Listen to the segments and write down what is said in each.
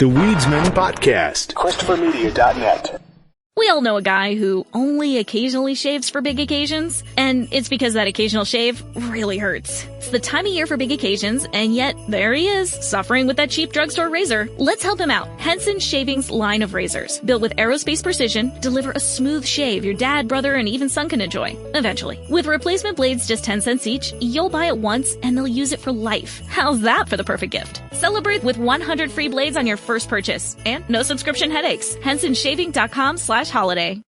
The Weedsman Podcast. ChristopherMedia.net. We all know a guy who only occasionally shaves for big occasions, and it's because that occasional shave really hurts. It's the time of year for big occasions, and yet there he is, suffering with that cheap drugstore razor. Let's help him out. Henson Shaving's line of razors, built with aerospace precision, deliver a smooth shave your dad, brother, and even son can enjoy, eventually. With replacement blades just 10 cents each, you'll buy it once, and they'll use it for life. How's that for the perfect gift? Celebrate with 100 free blades on your first purchase, and no subscription headaches. HensonShaving.com/holiday.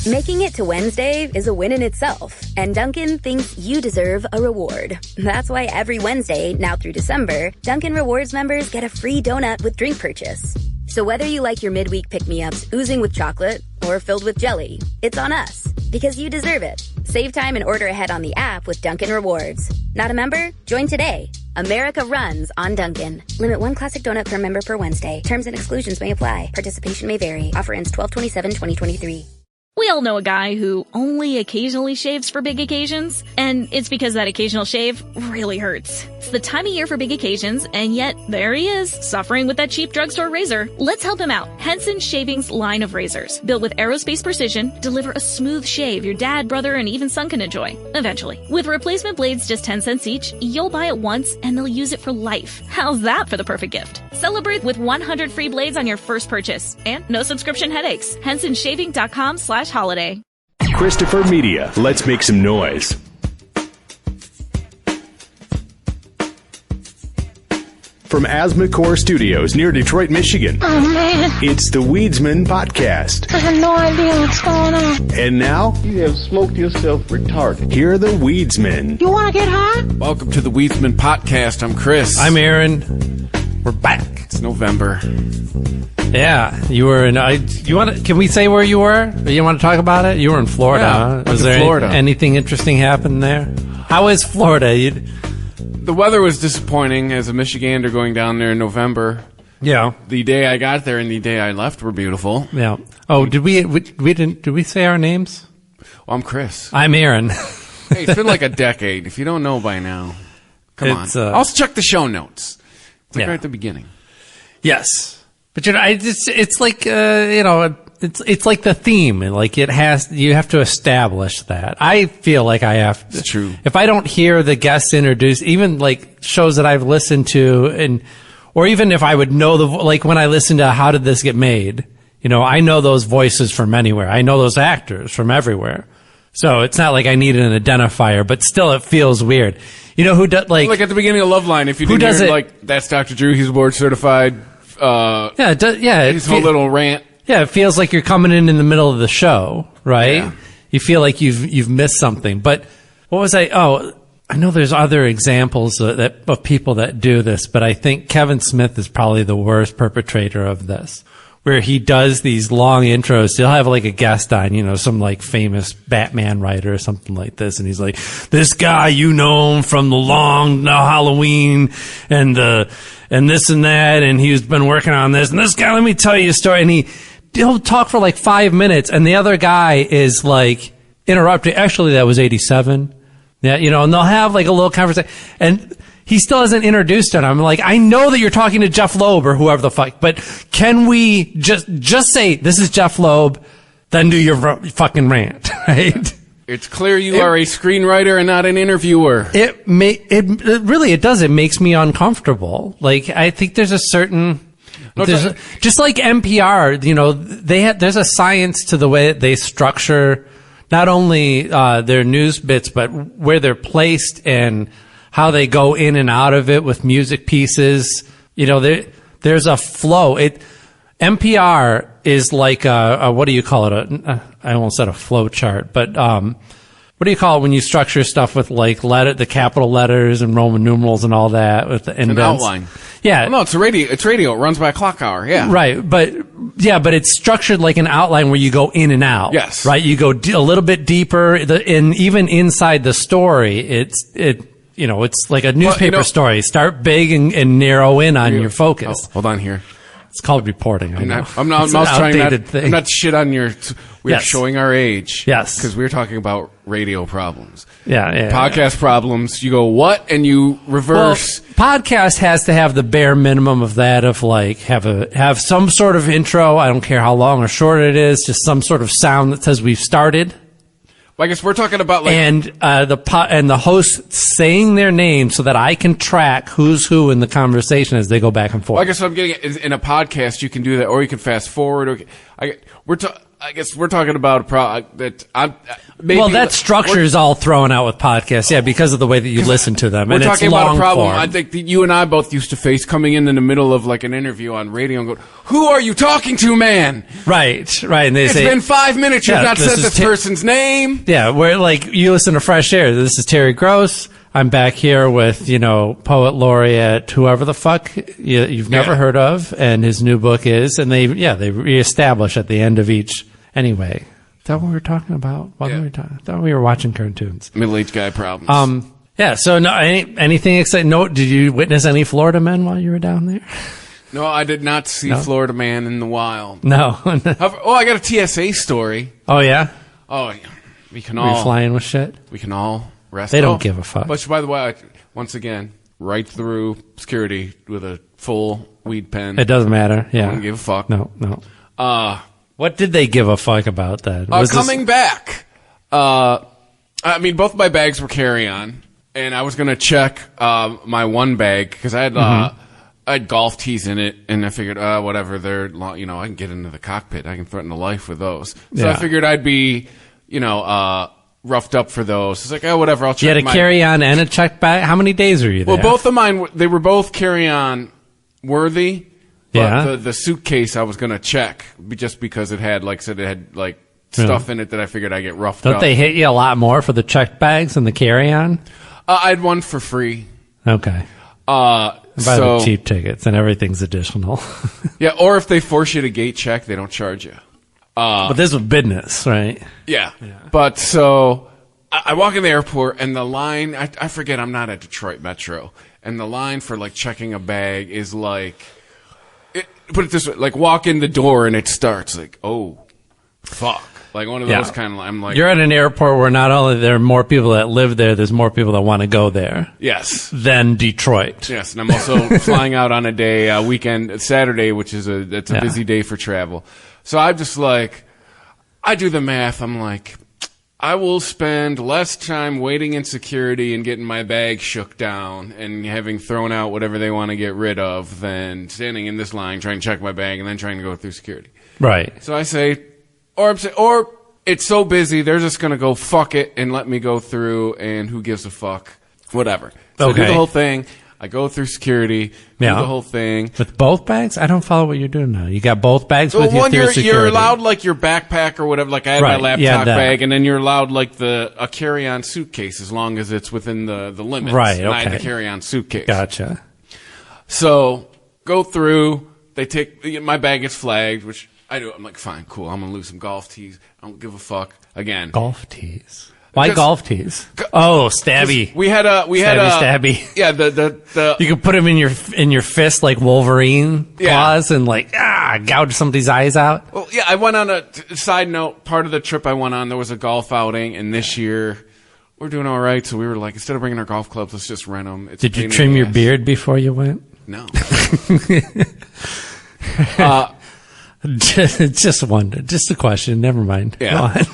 Making it to Wednesday is a win in itself, and Dunkin' thinks you deserve a reward. That's why every Wednesday, now through December, Dunkin' Rewards members get a free donut with drink purchase. So whether you like your midweek pick-me-ups oozing with chocolate or filled with jelly, it's on us, because you deserve it. Save time and order ahead on the app with Dunkin' Rewards. Not a member? Join today. America runs on Dunkin'. Limit one classic donut per member per Wednesday. Terms and exclusions may apply. Participation may vary. Offer ends 12/27/2023. We all know a guy who only occasionally shaves for big occasions, and it's because that occasional shave really hurts. It's the time of year for big occasions, and yet there he is, suffering with that cheap drugstore razor. Let's help him out. Henson Shaving's line of razors, built with aerospace precision, deliver a smooth shave your dad, brother, and even son can enjoy, eventually. With replacement blades just 10 cents each, you'll buy it once, and they'll use it for life. How's that for the perfect gift? Celebrate with 100 free blades on your first purchase, and no subscription headaches. HensonShaving.com/holiday. Christopher Media. Let's make some noise. From Asthma Core Studios near Detroit, Michigan. Oh, man. It's the Weedsman Podcast. I have no idea what's going on. And now, You have smoked yourself retarded. here are the Weedsmen. You want to get high? Welcome to the Weedsman Podcast. I'm Chris. I'm Aaron. We're back. It's November. Yeah, you were in. You want? Can we say where you were? Or you want to talk about it? You were in Florida. Yeah, Huh? went Was to there Florida. anything interesting happen there? How is Florida? The weather was disappointing as a Michigander going down there in November. Yeah, The day I got there and the day I left were beautiful. yeah. Oh, did we didn't? Did we say our names? Well, I'm Chris. I'm Aaron. Hey, it's been like a decade. If you don't know by now, come It's, on. Also check the show notes. It's like Yeah. right at the beginning. Yes, but it's like it's like the theme, and like you have to establish that. I feel like I have. It's true. If I don't hear the guests introduced, even like shows that I've listened to, or even if I would know like when I listen to How Did This Get Made, I know those voices from anywhere. I know those actors from everywhere. So it's not like I need an identifier, but still it feels weird. You know who does Like at the beginning of Loveline, if you Who didn't does hear it? like that's Dr. Drew, he's board certified. Yeah, it does, yeah. His whole little rant. Yeah, it feels like you're coming in the middle of the show, right? Yeah. You feel like you've missed something. But what was I know there's other examples of people that do this, but I think Kevin Smith is probably the worst perpetrator of this, where he does these long intros. He'll have like a guest on, some like famous Batman writer or something like this. And he's like, this guy, him from the long Halloween and this and that. And he's been working on this. And this guy, let me tell you a story. And he'll talk for like 5 minutes. And the other guy is like interrupting. Actually, that was 87. Yeah. And they'll have like a little conversation and he still hasn't introduced it. I'm like, I know that you're talking to Jeff Loeb or whoever the fuck, but can we just say this is Jeff Loeb, then do your fucking rant, right? It's clear you are a screenwriter and not an interviewer. It really does. It makes me uncomfortable. Like, I think there's a certain, just like NPR, there's a science to the way that they structure not only, their news bits, but where they're placed and how they go in and out of it with music pieces. There's a flow. NPR is like a what do you call it? I almost said a flow chart, but what do you call it when you structure stuff with like the capital letters and Roman numerals and all that with the indents? An outline. Yeah. Well, no, it's radio. It's radio. It runs by a clock hour. Yeah. Right. But it's structured like an outline where you go in and out. Yes. Right. You go a little bit deeper. And even inside the story, it's like a newspaper story. Start big and narrow in on your focus. Oh, hold on here. It's called reporting. I'm not It's trying an outdated thing. I'm not shit on your. We're Yes. showing our age. Yes. because we're talking about radio problems. Yeah. Podcast problems. You go what, and you reverse. Well, podcast has to have the bare minimum of that, of like have some sort of intro. I don't care how long or short it is, just some sort of sound that says we've started. Well, I guess we're talking about like And the host saying their name so that I can track who's who in the conversation as they go back and forth. Well, I guess what I'm getting at is in a podcast you can do that, or you can fast forward. Or I guess we're talking about a product that I'm. Maybe well, that structure is all thrown out with podcasts, yeah, because of the way that you listen to them. We're and talking it's about long a problem form. I think that you and I both used to face coming in the middle of like an interview on radio and go, "Who are you talking to, man?" Right. And they It's say, been 5 minutes. You've Yeah, not this said is this Ti- person's name. yeah, where like you listen to Fresh Air. This is Terry Gross. I'm back here with, poet laureate, whoever the fuck you've never heard of, and his new book is, and they reestablish at the end of each. Anyway, is that what we were talking about? What were we talking? I thought we were watching cartoons. Middle-aged guy problems. Yeah. So no, anything exciting? No, did you witness any Florida men while you were down there? No, I did not see Florida Man in the wild. No. However, I got a TSA story. Oh yeah. Oh, yeah. We can Were you all flying with shit? We can all rest. They don't give a fuck. But by the way, once again, right through security with a full weed pen. It doesn't matter. Yeah. Don't give a fuck. No. What did they give a fuck about that? Coming back. Both my bags were carry-on, and I was going to check my one bag because I had golf tees in it, and I figured, whatever, they're long, I can get into the cockpit. I can threaten the life with those. So I figured I'd be, roughed up for those. It's like, whatever, I'll check. You had a carry-on and a check bag? How many days were you there? Well, both of mine, they were both carry-on worthy. But Yeah. the suitcase I was going to check just because it had, like I said, it had, like, stuff in it that I figured I'd get roughed up. Don't they hit you a lot more for the check bags and the carry-on? I had one for free. Okay. Buy the cheap tickets and everything's additional. Yeah, or if they force you to gate check, they don't charge you. But this was business, right? Yeah. But so I walk in the airport and the line, I forget, I'm not at Detroit Metro, and the line for like checking a bag is like, put it this way, like walk in the door and it starts like, oh, fuck. Like one of those kind of, I'm like. You're at an airport where not only there are more people that live there, there's more people that want to go there. Yes. Than Detroit. Yes, and I'm also flying out on a day, weekend, Saturday, which is a busy day for travel. So I'm just like, I do the math. I'm like, I will spend less time waiting in security and getting my bag shook down and having thrown out whatever they want to get rid of than standing in this line trying to check my bag and then trying to go through security. Right. So I say, or it's so busy, they're just going to go fuck it and let me go through, and who gives a fuck? Whatever. So I do the whole thing. I go through security, do the whole thing. With both bags? I don't follow what you're doing now. You got both bags with you through security. You're allowed like your backpack or whatever. Like I had my laptop bag, and then you're allowed like a carry-on suitcase as long as it's within the limits. Right, and I had okay. the carry-on suitcase. Gotcha. So go through. They take my bag gets flagged, which I do. I'm like, fine, cool. I'm gonna lose some golf tees. I don't give a fuck. Again, golf tees. Why golf tees? Oh, stabby. We had stabby. Yeah, the you could put them in your fist like Wolverine claws and like gouge somebody's eyes out. Well, yeah, I went on a side note. Part of the trip I went on, there was a golf outing, and this year we're doing all right. So we were like, instead of bringing our golf clubs, let's just rent them. Did you trim your beard before you went? No. Just a question. Never mind. Yeah. Go on.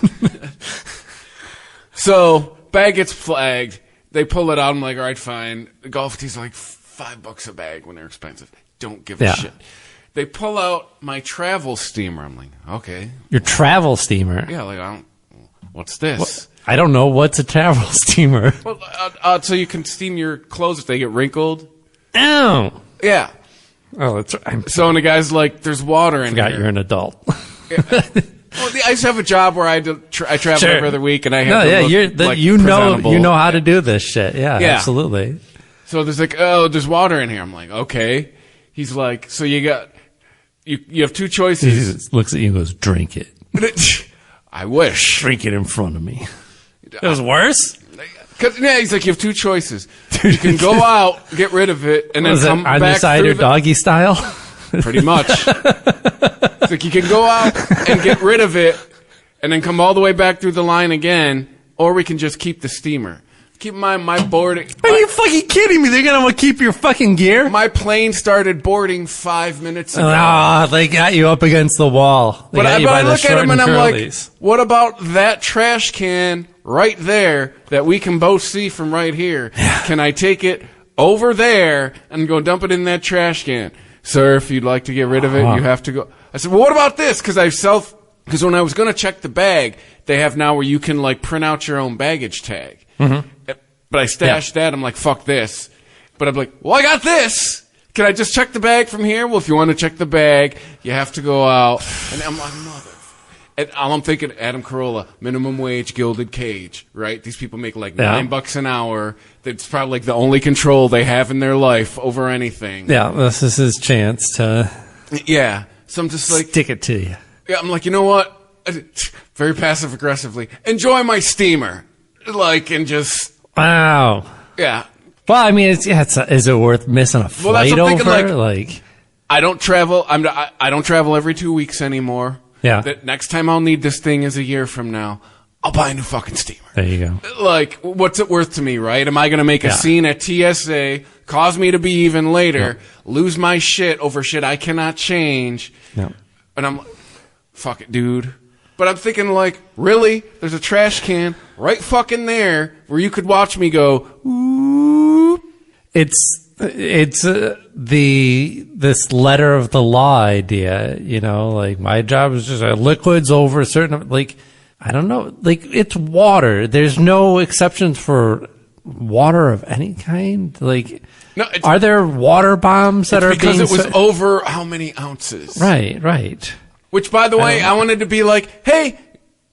So bag gets flagged. They pull it out. I'm like, all right, fine. The golf tees are like $5 a bag when they're expensive. Don't give a shit. They pull out my travel steamer. I'm like, okay. Your travel steamer? Yeah, like what's this? I don't know. What's a travel steamer? Well, so you can steam your clothes if they get wrinkled. Oh. Yeah. Oh, so and the guy's like, there's water in here. Forgot you're an adult. Yeah. Well, I just have a job where I travel every other week, and I have you know how to do this shit. Yeah, absolutely. So there's like, there's water in here. I'm like, okay. He's like, so you have two choices. He looks at you and goes, drink it. I wish. Drink it in front of me. It was worse? He's like, you have two choices. You can go out, get rid of it, and then come back on your side or doggy style? Pretty much. It's like you can go out and get rid of it and then come all the way back through the line again, or we can just keep the steamer. Keep in mind, my boarding... Are you fucking kidding me? They're going to keep your fucking gear? My plane started boarding 5 minutes ago. Ah, they got you up against the wall. They But I look at them and I'm curlies. like, what about that trash can right there that we can both see from right here? Can I take it over there and go dump it in that trash can? Sir, if you'd like to get rid of it, you have to go. I said, well, what about this? Because when I was going to check the bag, they have now where you can like print out your own baggage tag. Mm-hmm. But I stashed that. I'm like, fuck this. But I'm like, well, I got this. Can I just check the bag from here? Well, if you want to check the bag, you have to go out. And I'm like, mother. And all I'm thinking, Adam Carolla, minimum wage, gilded cage, right? These people make like $9 an hour. That's probably like the only control they have in their life over anything. Yeah, this is his chance to So I'm just like... stick it to you. Yeah, I'm like, you know what? Very passive aggressively. Enjoy my steamer. Like, and just... Wow. Yeah. Well, I mean, is it worth missing a flight over? Like, I don't travel. I don't travel every 2 weeks anymore. Yeah. The next time I'll need this thing is a year from now. I'll buy a new fucking steamer. There you go. Like, what's it worth to me, right? Am I going to make a scene at TSA, cause me to be even later, lose my shit over shit I cannot change? Yeah. And I'm like, fuck it, dude. But I'm thinking, like, really? There's a trash can right fucking there where you could watch me go, ooh. It's this letter of the law idea, you know, like my job is just liquids over a certain, like, I don't know, like it's water. There's no exceptions for water of any kind. Like, no, are there water bombs that are because it was over how many ounces? Right. Which, by the way, I wanted to be like, hey,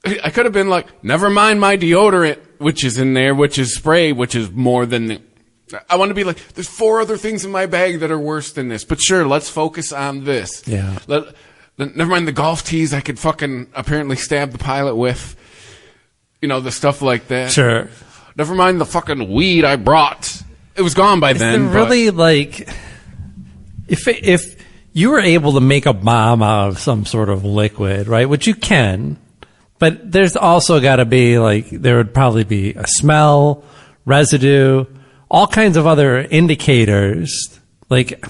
I could have been like, never mind my deodorant, which is in there, which is spray, which is more than the... I want to be like, there's 4 other things in my bag that are worse than this. But sure, let's focus on this. Yeah. Never mind the golf tees I could fucking apparently stab the pilot with. You know, the stuff like that. Sure. Never mind the fucking weed I brought. It was gone by then. Really, like, if you were able to make a bomb out of some sort of liquid, right, which you can, but there's also got to be, like, there would probably be a smell, residue, all kinds of other indicators. Like,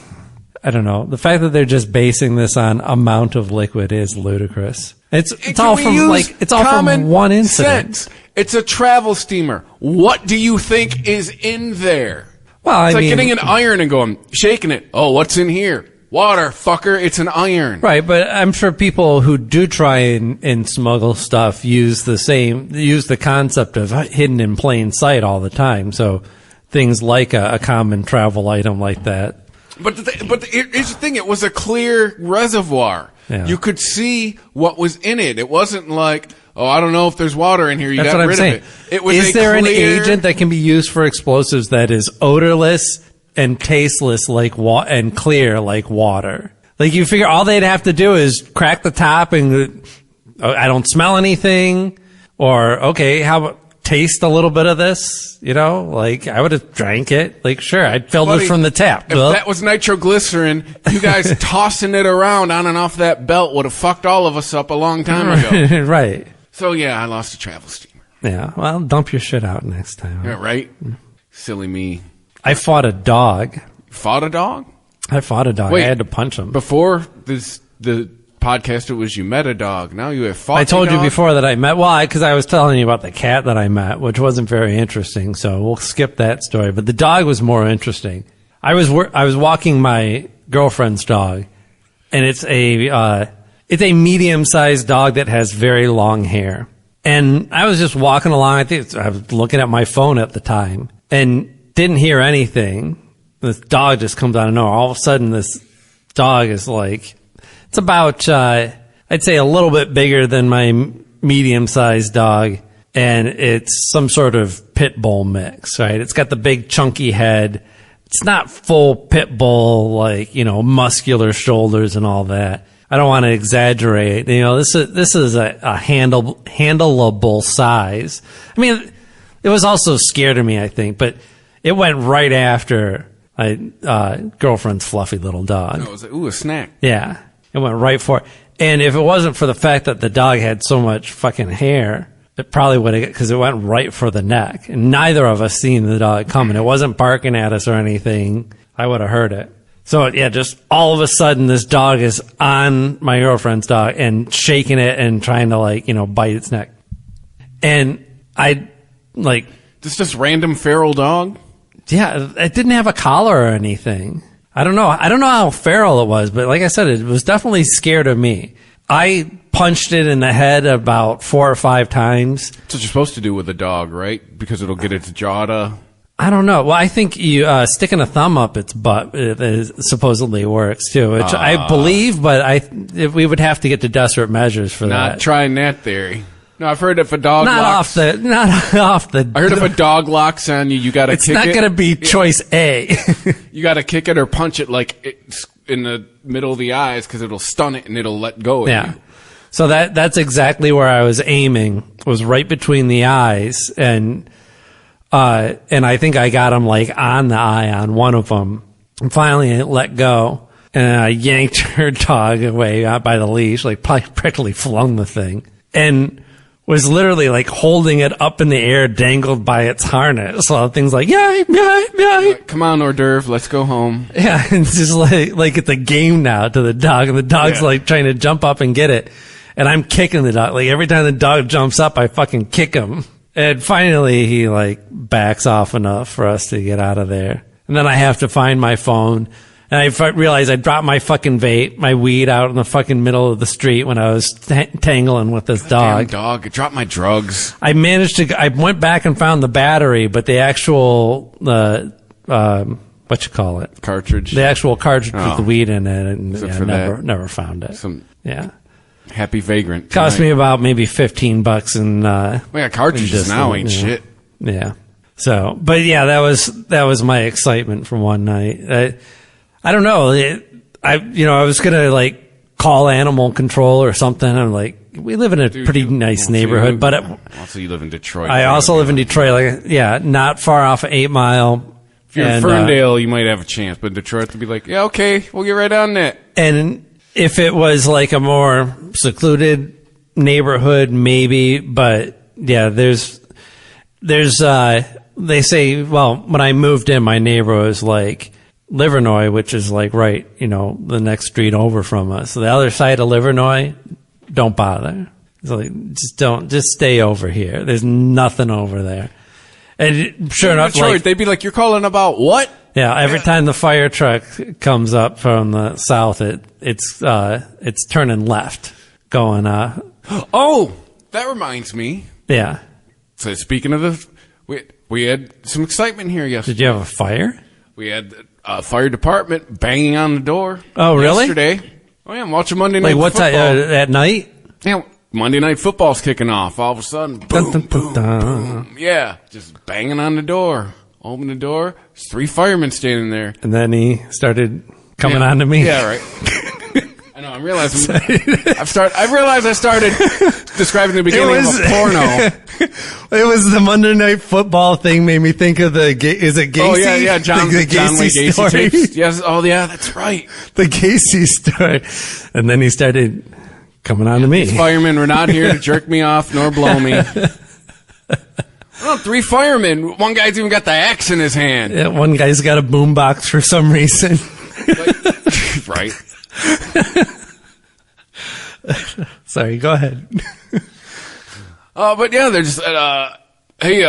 I don't know. The fact that they're just basing this on amount of liquid is ludicrous. It's all from one incident. Sense. It's a travel steamer. What do you think is in there? Well, it's like getting an iron and going, shaking it. Oh, what's in here? Water, fucker. It's an iron. Right, but I'm sure people who do try and smuggle stuff use the concept of hidden in plain sight all the time. So things like a common travel item like that. But here's the thing. It was a clear reservoir. Yeah. You could see what was in it. It wasn't like, oh, I don't know if there's water in here. You got rid of it. It was Is there an agent that can be used for explosives that is odorless and tasteless and clear like water? Like, you figure all they'd have to do is crack the top and I don't smell anything, or okay, how about taste a little bit of this? You know, like, I would have drank it. Like, sure, I'd fill this from the tap. If that was nitroglycerin, you guys tossing it around on and off that belt would have fucked all of us up a long time ago. Right. So yeah, I lost a travel steamer. Yeah, well, dump your shit out next time. Yeah, right? Silly me. I fought a dog. Fought a dog? I fought a dog. Wait, I had to punch him. Before the podcast, it was you met a dog. Now you have fought I told a dog? you before that I met, because I was telling you about the cat that I met, which wasn't very interesting, so we'll skip that story. But the dog was more interesting. I was walking my girlfriend's dog, and it's a medium-sized dog that has very long hair. And I was just walking along. I was looking at my phone at the time and didn't hear anything. This dog just comes out of nowhere. All of a sudden, this dog is like, it's about, I'd say a little bit bigger than my medium-sized dog. And it's some sort of pit bull mix, right? It's got the big chunky head. It's not full pit bull, like, you know, muscular shoulders and all that. I don't want to exaggerate. You know, this is a handleable size. I mean, it was also scared of me, I think, but it went right after my girlfriend's fluffy little dog. Oh, it was like, ooh, a snack. Yeah. It went right for it. And if it wasn't for the fact that the dog had so much fucking hair, it probably would have, because it went right for the neck. And neither of us seen the dog coming. It wasn't barking at us or anything. I would have heard it. So, yeah, just all of a sudden, this dog is on my girlfriend's dog and shaking it and trying to, like, you know, bite its neck. And I, like... This just random feral dog? Yeah, it didn't have a collar or anything. I don't know how feral it was, but like I said, it was definitely scared of me. I punched it in the head about 4 or 5 times. That's what you're supposed to do with a dog, right? Because it'll get its jaw to... I don't know. Well, I think you sticking a thumb up its butt supposedly works too, which I believe, but we would have to get to desperate measures for that. Not trying that theory. No, I've heard if a dog not locks... Not off the... I heard if a dog locks on you, you gotta kick it. It's not gonna be choice A. You gotta kick it or punch it like in the middle of the eyes because it'll stun it and it'll let go of you. So that's exactly where I was aiming. It was right between the eyes, and I think I got him like on the eye on one of them. And finally it let go, and I yanked her dog away by the leash, like practically flung the thing, and was literally like holding it up in the air, dangled by its harness. So things like, yay. Come on, hors d'oeuvre, let's go home. Yeah, it's just like it's a game now to the dog, and the dog's like trying to jump up and get it. And I'm kicking the dog. Like every time the dog jumps up, I fucking kick him. And finally he like backs off enough for us to get out of there. And then I have to find my phone. And I realized I dropped my fucking vape, my weed out in the fucking middle of the street when I was tangling with this dog. Damn dog, I dropped my drugs. I went back and found the battery, but the actual, what you call it? Cartridge. The actual cartridge with the weed in it. And never found it. Yeah. Happy vagrant. Cost me about maybe $15 and, we got cartridges now, ain't shit. Yeah. So, but yeah, that was my excitement from one night. I don't know. I was gonna like call animal control or something. I'm like, we live in a pretty nice neighborhood, but also you live in Detroit. I also live in Detroit. Like, not far off of 8 Mile. If you're in Ferndale, you might have a chance, but Detroit to be like, yeah, okay, we'll get right on that. And if it was like a more secluded neighborhood, maybe. But yeah, there's they say, well, when I moved in, my neighbor was like Livernois, which is like right, the next street over from us. So the other side of Livernois, don't bother. It's like, just stay over here. There's nothing over there. And sure enough, Detroit, they'd be like, you're calling about what? Yeah, every time the fire truck comes up from the south, it's turning left, going. Oh, that reminds me. Yeah. So speaking of we had some excitement here yesterday. Did you have a fire? We had a fire department banging on the door. Oh, really? Yesterday. Oh yeah, I'm watching Monday Night Football. Football. Like what time? At night? Yeah, Monday Night Football's kicking off. All of a sudden, boom, boom, boom. Yeah, just banging on the door. Open the door. There's 3 firemen standing there. And then he started coming on to me. Yeah, right. I know. I'm realizing. I realized I started describing the beginning of a porno. It was the Monday Night Football thing. Made me think of is it Gacy? Oh yeah, John Wayne Gacy story. Tapes. Yes. Oh yeah, that's right. The Gacy story. And then he started coming on to me. These firemen were not here to jerk me off nor blow me. Oh, 3 firemen. One guy's even got the axe in his hand. Yeah, one guy's got a boombox for some reason. Right. Sorry, go ahead. But yeah, they're just, hey,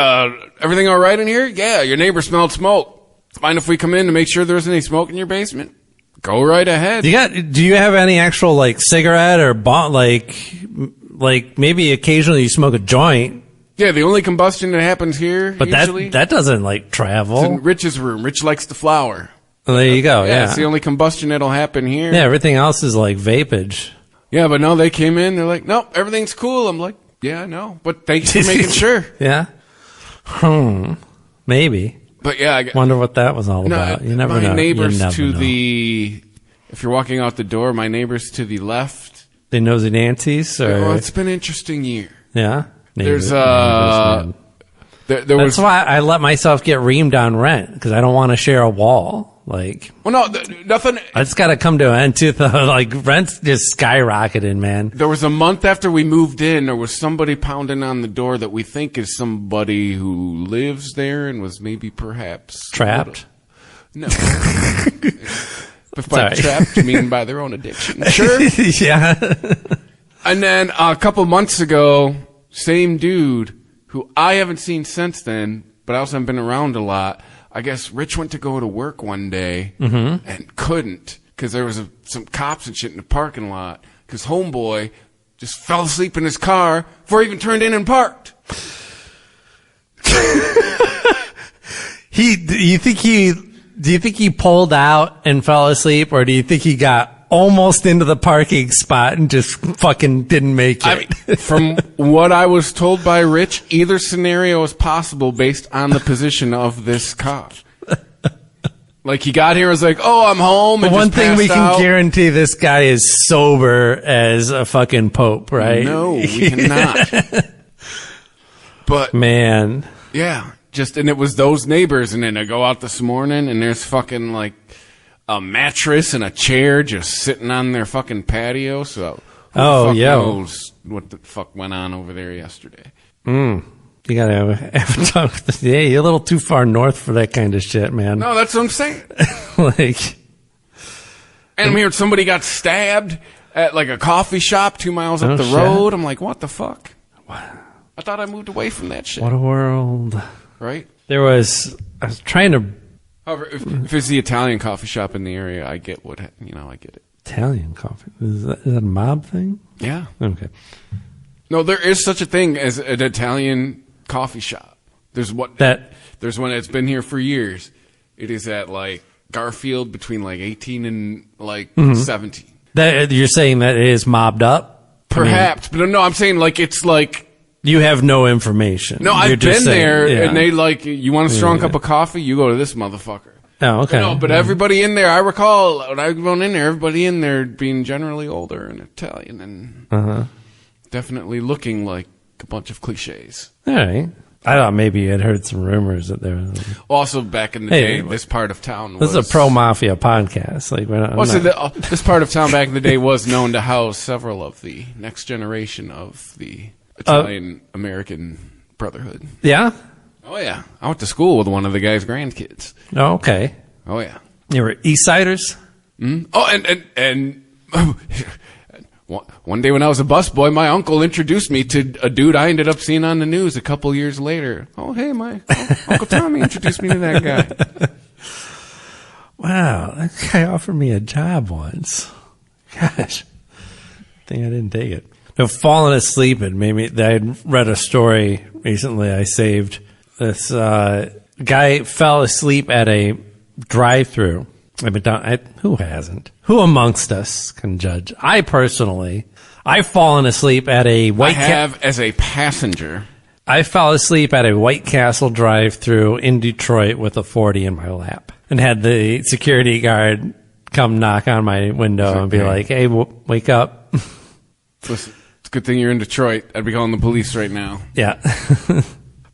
everything all right in here? Yeah, your neighbor smelled smoke. Mind if we come in to make sure there's any smoke in your basement? Go right ahead. Do you have any actual like cigarette or like maybe occasionally you smoke a joint? Yeah, the only combustion that happens here, but usually, that doesn't like travel. It's in Rich's room. Rich likes the flower. Well, there you go. Yeah, it's the only combustion that'll happen here. Yeah, everything else is like vapage. Yeah, but no, they came in. They're like, nope, everything's cool. I'm like, yeah, I know, but thanks for making sure. Yeah. Maybe. But yeah, I wonder what that was all about. You never know. My neighbors if you're walking out the door, my neighbors to the left. They nosy Nancy's? Or? Well, it's been an interesting year. Yeah? There's That's why I let myself get reamed on rent, because I don't want to share a wall. Like, well, no, nothing. It's got to come to an end too. Like, rent's just skyrocketed, man. There was a month after we moved in, there was somebody pounding on the door that we think is somebody who lives there and was maybe perhaps trapped. No. But by trapped, you mean by their own addiction. Sure. Yeah. And then a couple months ago, same dude who I haven't seen since then, but I also haven't been around a lot. I guess Rich went to go to work one day and couldn't because there was some cops and shit in the parking lot because homeboy just fell asleep in his car before he even turned in and parked. Do you think he pulled out and fell asleep, or do you think he got almost into the parking spot and just fucking didn't make it? I mean, from what I was told by Rich, either scenario is possible based on the position of this cop. Like, he got here and was like, oh, I'm home. And one thing we can out. guarantee, this guy is sober as a fucking pope, right? No, we cannot. But man, yeah, and it was those neighbors, and then I go out this morning and there's fucking like a mattress and a chair just sitting on their fucking patio. So who the fuck knows what the fuck went on over there yesterday? You gotta have a talk with the, you're a little too far north for that kind of shit, man. No, that's what I'm saying. Like, and I'm hearing somebody got stabbed at like a coffee shop 2 miles up the road. I'm like, what the fuck? I thought I moved away from that shit. What a world. Right? I was trying to. However, if it's the Italian coffee shop in the area, I get I get it. Italian coffee? Is that a mob thing? Yeah. Okay. No, there is such a thing as an Italian coffee shop. There's one that's been here for years. It is at like Garfield between like 18 and like 17. That you're saying that it is mobbed up? Perhaps, but no, I'm saying like it's like you have no information. No, I've been there, yeah. and they like, you want a strong cup of coffee? You go to this motherfucker. Oh, okay. No, but everybody in there, I recall when I went in there, everybody in there being generally older and Italian and definitely looking like a bunch of cliches. All right. I thought maybe you had heard some rumors that there was. Also, back in the day, this part of town was. This is a pro mafia podcast. Like, this part of town back in the day was known to house several of the next generation of the Italian American Brotherhood. Yeah? Oh, yeah. I went to school with one of the guy's grandkids. Oh, okay. Oh, yeah. You were East Siders? Mm-hmm. Oh, and one day when I was a busboy, my uncle introduced me to a dude I ended up seeing on the news a couple years later. Oh, hey, my Uncle Tommy introduced me to that guy. Wow, that guy offered me a job once. Gosh, I think I didn't take it. I've fallen asleep and maybe I had read a story recently I saved. This guy fell asleep at a drive-through. Who hasn't? Who amongst us can judge? I've fallen asleep at a White as a passenger. I fell asleep at a White Castle drive-through in Detroit with a 40 in my lap and had the security guard come knock on my window and be like, hey, wake up. Listen, it's a good thing you're in Detroit. I'd be calling the police right now. Yeah.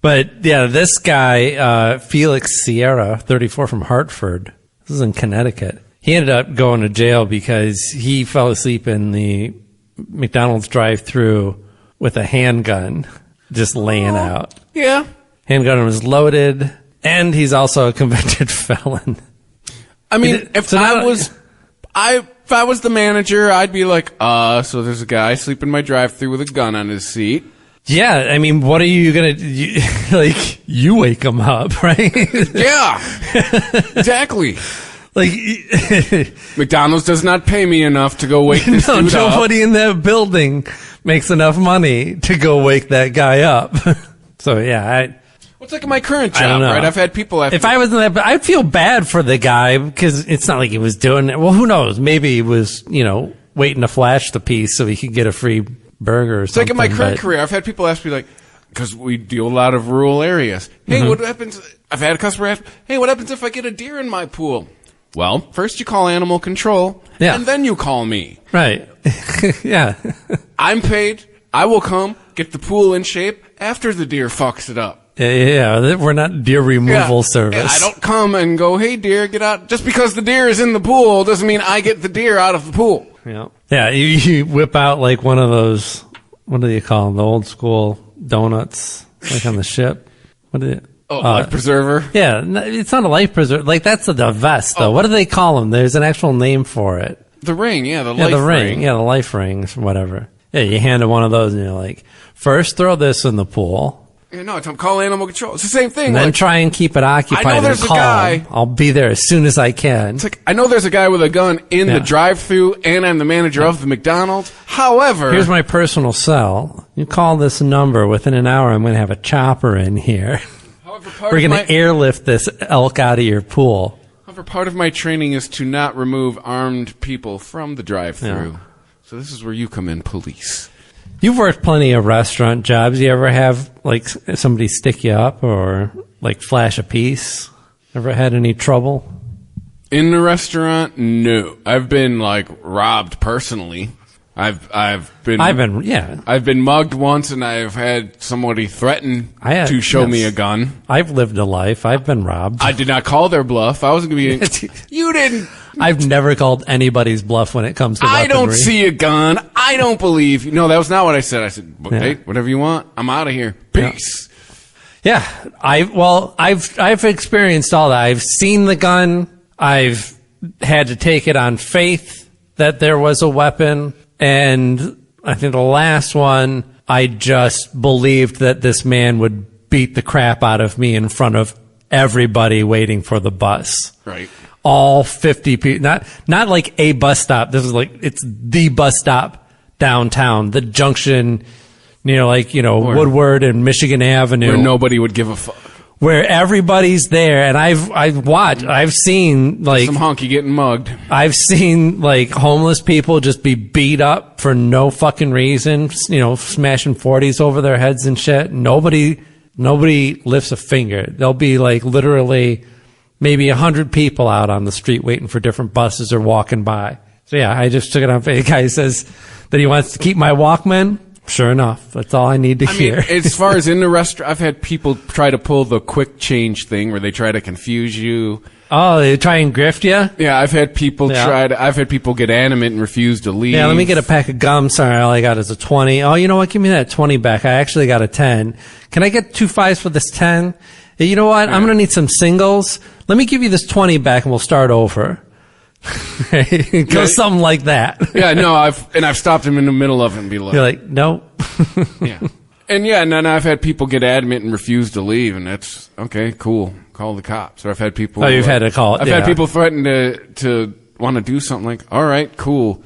But, yeah, this guy, Felix Sierra, 34 from Hartford, this is in Connecticut. He ended up going to jail because he fell asleep in the McDonald's drive-thru with a handgun just laying out. Yeah. Handgun was loaded, and he's also a convicted felon. I mean, if I was the manager, I'd be like, so there's a guy sleeping in my drive-thru with a gun on his seat. Yeah, I mean, what are you going to, like, you wake him up, right? Yeah, exactly. Like, McDonald's does not pay me enough to go wake this dude up. Nobody in that building makes enough money to go wake that guy up. So, yeah, what's like my current job, right? I've had people if I was in that, I'd feel bad for the guy because it's not like he was doing it. Well, who knows? Maybe he was, waiting to flash the piece so he could get a free burger or something. It's like in my current career, I've had people ask me, like, because we deal a lot of rural areas. Hey, what happens? I've had a customer ask, hey, what happens if I get a deer in my pool? Well, first you call animal control, and then you call me. Right. Yeah. I'm paid. I will come get the pool in shape after the deer fucks it up. Yeah, we're not deer removal service. I don't come and go, hey, deer, get out. Just because the deer is in the pool doesn't mean I get the deer out of the pool. Yeah, you whip out like one of those, what do you call them, the old school donuts, like on the ship. What is it? Life preserver? Yeah, it's not a life preserver. Like, that's the vest, though. What do they call them? There's an actual name for it. The ring, the life ring. Yeah, the life rings, whatever. Yeah, you hand them one of those, and you're like, first throw this in the pool. Yeah, no, call animal control. It's the same thing. And then try and keep it occupied. I know there's a guy. I'll be there as soon as I can. It's like, I know there's a guy with a gun in the drive-thru, and I'm the manager of the McDonald's. However, here's my personal cell. You call this number within an hour. I'm going to have a chopper in here. We're going to airlift this elk out of your pool. However, part of my training is to not remove armed people from the drive-thru. Yeah. So this is where you come in, police. You've worked plenty of restaurant jobs. You ever have, like, somebody stick you up or, like, flash a piece? Ever had any trouble? In the restaurant? No. I've been, like, robbed personally. I've been mugged once, and I've had somebody threaten to show me a gun. I've lived a life. I've been robbed. I did not call their bluff. I wasn't going to be. You didn't. I've never called anybody's bluff when it comes to weaponry. I don't see a gun. I don't believe you. No, that was not what I said. I said, hey, whatever you want. I'm out of here. Peace. Yeah. I've experienced all that. I've seen the gun. I've had to take it on faith that there was a weapon. And I think the last one, I just believed that this man would beat the crap out of me in front of everybody waiting for the bus. Right. All 50 people, not like a bus stop. This is like, it's the bus stop downtown, the junction, Woodward and Michigan Avenue. Where nobody would give a fuck. Where everybody's there, and I've seen, like, some honky getting mugged. I've seen, like, homeless people just be beat up for no fucking reason, smashing 40s over their heads and shit. Nobody lifts a finger. There'll be, like, literally maybe 100 people out on the street waiting for different buses or walking by. So yeah, I just took it on faith. A guy says that he wants to keep my Walkman. Sure enough, that's all I need to hear. As far as in the restaurant, I've had people try to pull the quick change thing where they try to confuse you. Oh, they try and grift you? Yeah, I've had people I've had people get animate and refuse to leave. Yeah, let me get a pack of gum. Sorry, all I got is a 20. Oh, you know what? Give me that 20 back. I actually got a 10. Can I get 2 5s for this 10? Hey, you know what? Yeah. I'm going to need some singles. Let me give you this 20 back and we'll start over. Go something like that. Yeah, no, I've stopped him in the middle of it and be like, you're like, nope. Yeah. And then I've had people get adamant and refuse to leave, and that's okay, cool. Call the cops. Or I've had people. Oh, you've had to call it. I've had people threaten to want to do something like, all right, cool.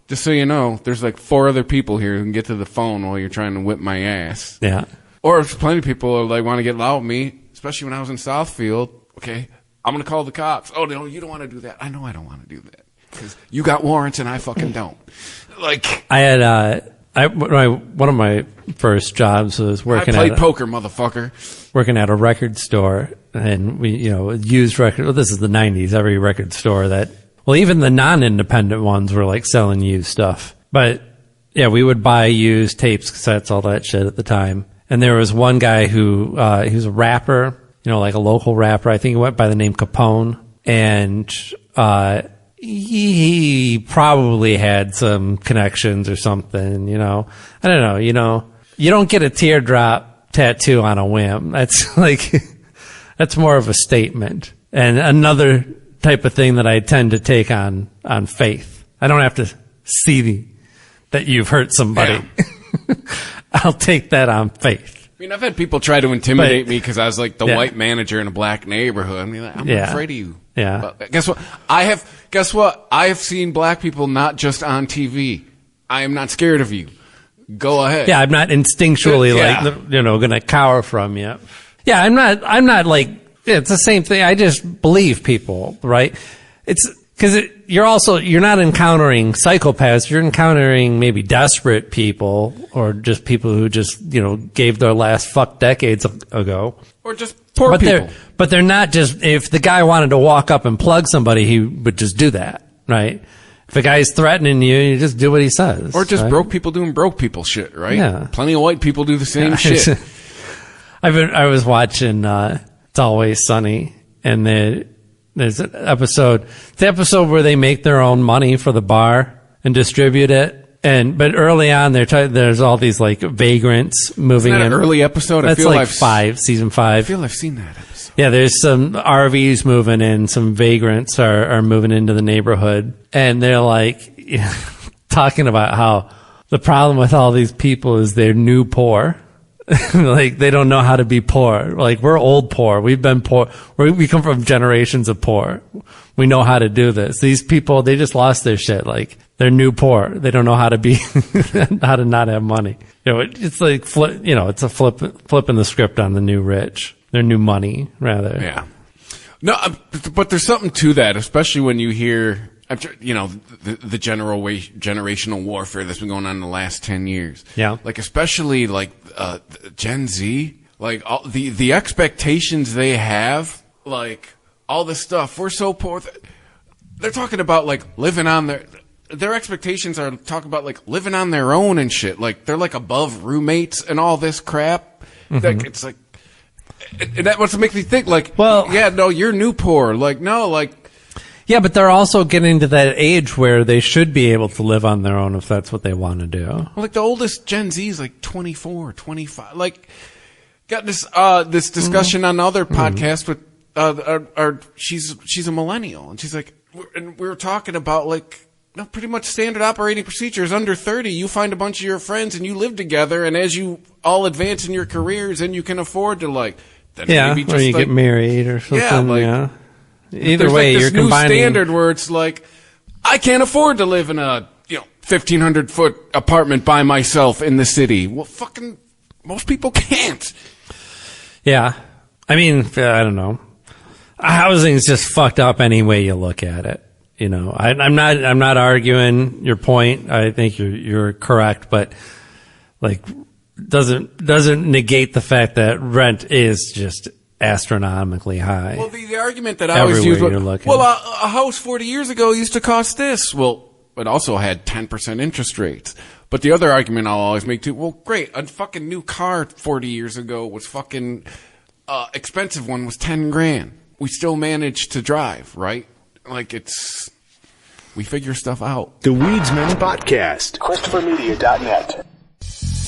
Just so you know, there's like 4 other people here who can get to the phone while you're trying to whip my ass. Yeah. Or plenty of people are like want to get loud with me, especially when I was in Southfield. Okay. I'm going to call the cops. Oh, no, you don't want to do that. I know I don't want to do that because you got warrants and I fucking don't. Like, I had, one of my first jobs was working I played poker, motherfucker. Working at a record store, and we, used record. Well, this is the 90s. Every record store even the non-independent ones were like selling used stuff. But yeah, we would buy used tapes, cassettes, all that shit at the time. And there was one guy who, he was a rapper. Like a local rapper. I think he went by the name Capone. And he probably had some connections or something, I don't know, you don't get a teardrop tattoo on a whim. That's like, that's more of a statement. And another type of thing that I tend to take on faith. I don't have to see that you've hurt somebody. Yeah. I'll take that on faith. I've had people try to intimidate me because I was like the white manager in a black neighborhood. I'm not afraid of you. Yeah. But guess what? I have seen black people not just on TV. I am not scared of you. Go ahead. Yeah, I'm not instinctually going to cower from you. Yeah, I'm not like, it's the same thing. I just believe people, right? It's because you're not encountering psychopaths. You're encountering maybe desperate people or just people who just, gave their last fuck decades ago. Or just poor people. But they're not just, if the guy wanted to walk up and plug somebody, he would just do that, right? If a guy's threatening you, you just do what he says. Or just right? broke people doing broke people shit, right? Yeah. Plenty of white people do the same shit. I was watching It's Always Sunny, and there's an episode. It's the episode where they make their own money for the bar and distribute it. But early on, there's all these like vagrants moving in. An early episode. That's like season 5. I feel I've seen that episode. Yeah, there's some RVs moving in. Some vagrants are moving into the neighborhood, and they're like talking about how the problem with all these people is they're new poor. Like, they don't know how to be poor. Like, we're old poor. We've been poor. We come from generations of poor. We know how to do this. These people, they just lost their shit. Like, they're new poor. They don't know how to be, how to not have money. You know, it's like, it's a flipping the script on the new rich. Their new money, rather. Yeah. No, but there's something to that, especially when you hear, the generational warfare that's been going on in the last 10 years. Yeah. Like, especially like, Gen Z, like all the expectations they have, like all this stuff. We're so poor. They're talking about like living on their expectations are talking about like living on their own and shit. Like they're like above roommates and all this crap. Like, it's like, and that wants to make me think like, well, yeah, no, you're new poor. Like, no, like, yeah, but they're also getting to that age where they should be able to live on their own if that's what they want to do. Like the oldest Gen Z is like 24, 25. Like, got this discussion on other podcasts with she's a millennial, and she's like, and we were talking about like, pretty much standard operating procedures. Under 30, you find a bunch of your friends and you live together, and as you all advance in your careers, and you can afford to like, then maybe just or you like, get married or something. Yeah, like, yeah. Either like way, this you're new combining standard where it's like, I can't afford to live in a 1,500-foot apartment by myself in the city. Well, fucking most people can't. Yeah, I mean, I don't know. Housing's just fucked up any way you look at it. You know, I'm not arguing your point. I think you're correct, but like doesn't negate the fact that rent is just astronomically high. Well, the argument that I always use was, a house 40 years ago used to cost this. Well, it also had 10% interest rates. But the other argument I'll always make too, well, great, a fucking new car 40 years ago was fucking expensive one was $10,000. We still managed to drive, right? Like we figure stuff out. The Weedsman Podcast. ChristopherMedia.net.